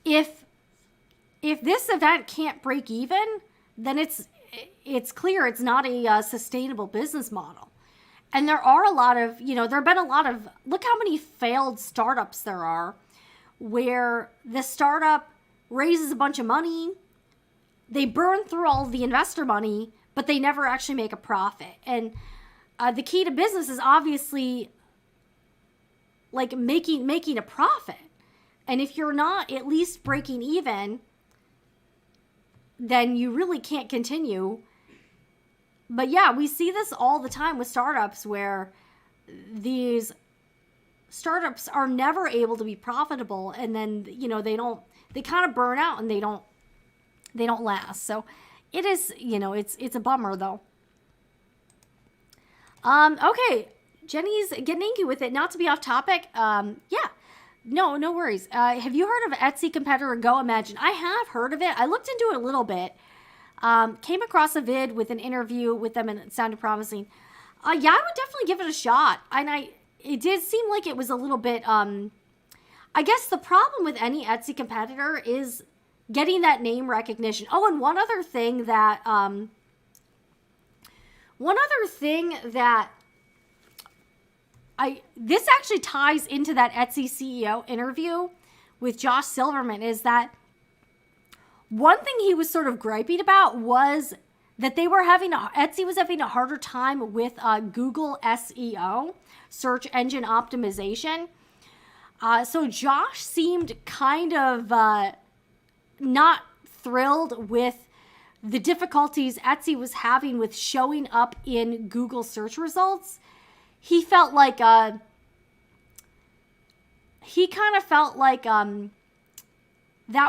[SPEAKER 1] If if this event can't break even, then it's clear it's not a sustainable business model. And there are a lot of, there have been a lot of, look how many failed startups there are where the startup raises a bunch of money, they burn through all the investor money, but they never actually make a profit. And the key to business is obviously like making a profit. And if you're not at least breaking even, then you really can't continue. But yeah, we see this all the time with startups where these startups are never able to be profitable, and then they kind of burn out and they don't last. So it is, it's a bummer though. Okay, Jenny's getting angry with it. Not to be off topic. Yeah, no worries. Have you heard of Etsy competitor Go Imagine? I have heard of it. I looked into it a little bit. Came across a vid with an interview with them and it sounded promising. Yeah, I would definitely give it a shot. And it did seem like it was a little bit, I guess the problem with any Etsy competitor is getting that name recognition. Oh, and one other thing that this actually ties into that Etsy CEO interview with Josh Silverman, is that one thing he was sort of griping about was that Etsy was having a harder time with Google SEO, search engine optimization. So Josh seemed kind of not thrilled with the difficulties Etsy was having with showing up in Google search results. He felt like that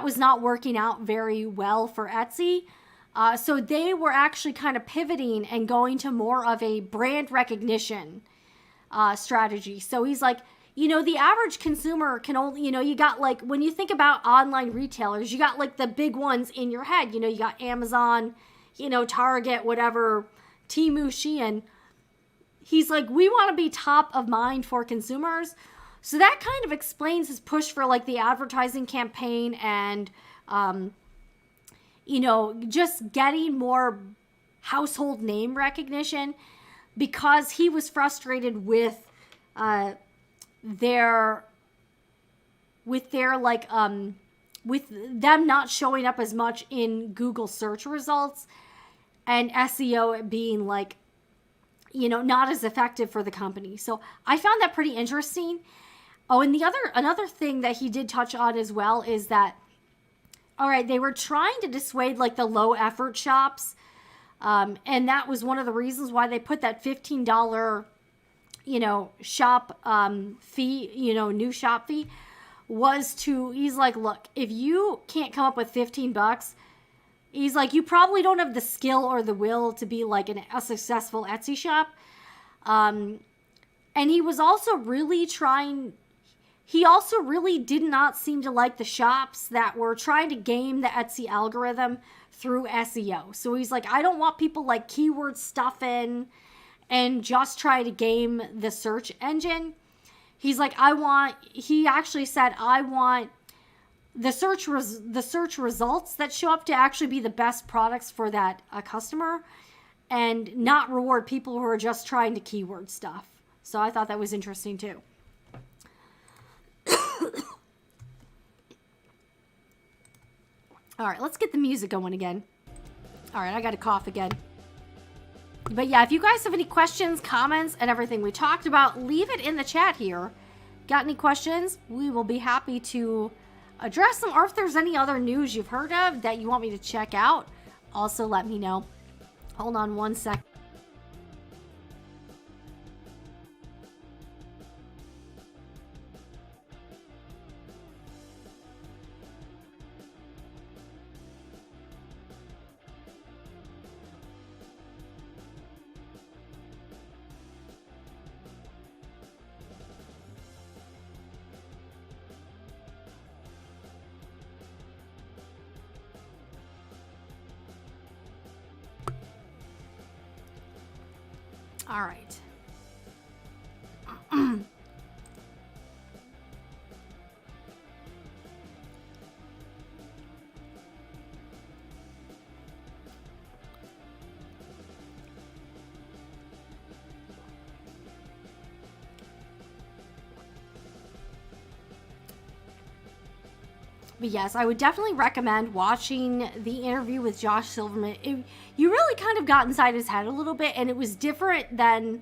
[SPEAKER 1] was not working out very well for Etsy. So they were actually kind of pivoting and going to more of a brand recognition strategy. So he's like, the average consumer can only, you got like, when you think about online retailers, you got like the big ones in your head. You got Amazon, Target, whatever, Temu, Shein. He's like, we want to be top of mind for consumers. So that kind of explains his push for like the advertising campaign and, just getting more household name recognition, because he was frustrated with their with them not showing up as much in Google search results and SEO being like, not as effective for the company. So I found that pretty interesting. Oh, and another thing that he did touch on as well is that, all right, they were trying to dissuade like the low effort shops. And that was one of the reasons why they put that $15, shop fee, new shop fee, he's like, look, if you can't come up with $15, he's like, you probably don't have the skill or the will to be like a successful Etsy shop. And he was also really he also really did not seem to like the shops that were trying to game the Etsy algorithm through SEO. So he's like, I don't want people like keyword stuffing and just try to game the search engine. He's like, he actually said, I want the search results that show up to actually be the best products for that customer, and not reward people who are just trying to keyword stuff. So I thought that was interesting too. All right, let's get the music going again. All right, I got to cough again. But yeah, if you guys have any questions, comments, and everything we talked about, leave it in the chat here. Got any questions? We will be happy to address them. Or if there's any other news you've heard of that you want me to check out, also let me know. Hold on one sec. All right. But yes, I would definitely recommend watching the interview with Josh Silverman. You really kind of got inside his head a little bit, and it was different than,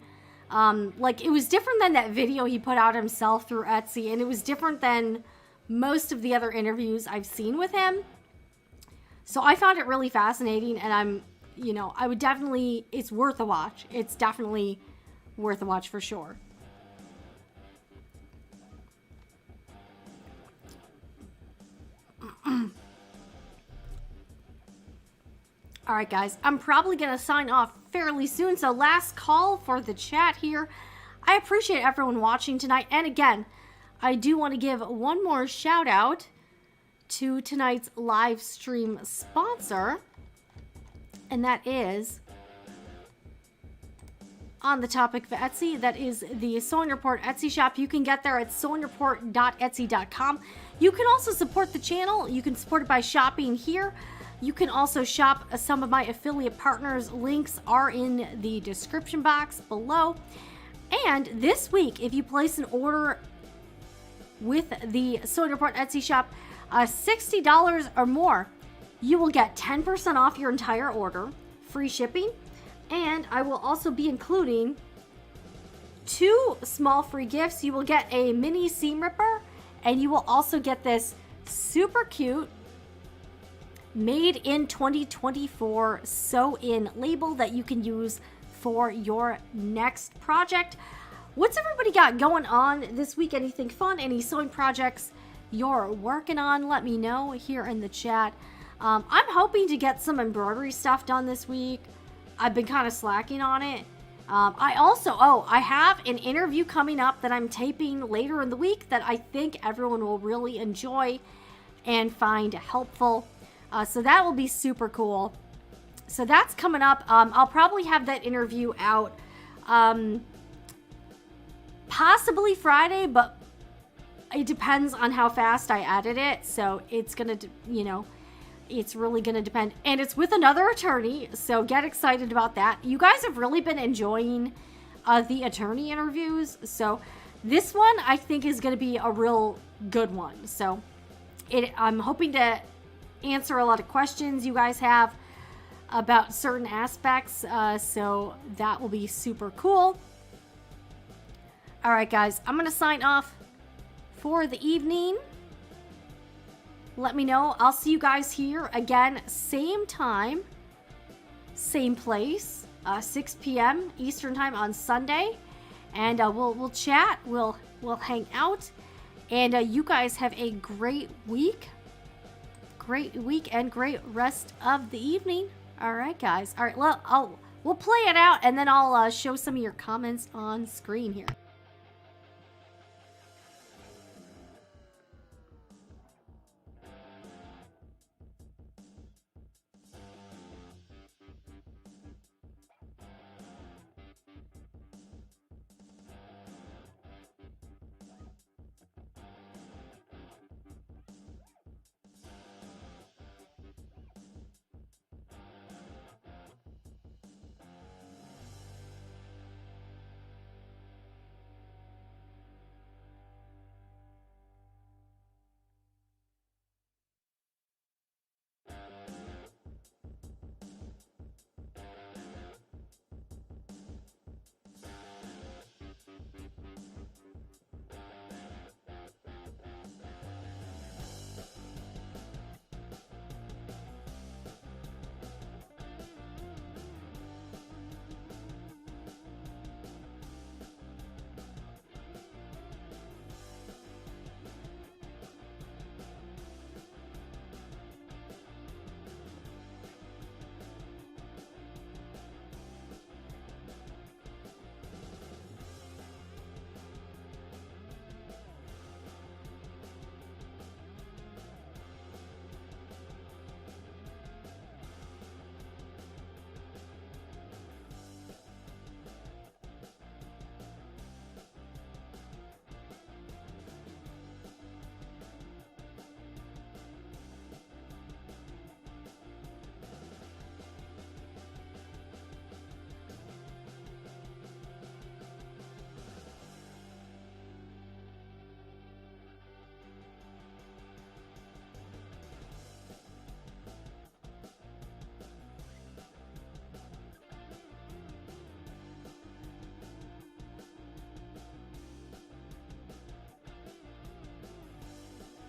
[SPEAKER 1] it was different than that video he put out himself through Etsy, and it was different than most of the other interviews I've seen with him. So I found it really fascinating, and I would definitely, it's worth a watch. It's definitely worth a watch for sure. Alright guys, I'm probably going to sign off fairly soon, so last call for the chat here. I appreciate everyone watching tonight, and again, I do want to give one more shout out to tonight's live stream sponsor, and that is, on the topic of Etsy, that is the Sewing Report Etsy shop. You can get there at sewingreport.etsy.com. You can also support the channel. You can support it by shopping here. You can also shop some of my affiliate partners. Links are in the description box below. And this week, if you place an order with the Sewing Report Etsy shop, $60 or more, you will get 10% off your entire order, free shipping, and I will also be including 2 small free gifts. You will get a mini seam ripper, and you will also get this super cute Made in 2024 sew-in label that you can use for your next project. What's everybody got going on this week? Anything fun? Any sewing projects you're working on? Let me know here in the chat. I'm hoping to get some embroidery stuff done this week. I've been kind of slacking on it. I have an interview coming up that I'm taping later in the week that I think everyone will really enjoy and find helpful. So that will be super cool. So that's coming up. I'll probably have that interview out possibly Friday, but it depends on how fast I edit it. So it's going to, it's really going to depend. And it's with another attorney, so get excited about that. You guys have really been enjoying the attorney interviews. So this one, I think, is going to be a real good one. So I'm hoping to answer a lot of questions you guys have about certain aspects. So that will be super cool. All right, guys, I'm going to sign off for the evening. Let me know. I'll see you guys here again, same time, same place, 6 p.m. Eastern time on Sunday, and we'll chat. We'll hang out, and you guys have a great week, and great rest of the evening. All right, guys. All right. Well, we'll play it out, and then I'll show some of your comments on screen here.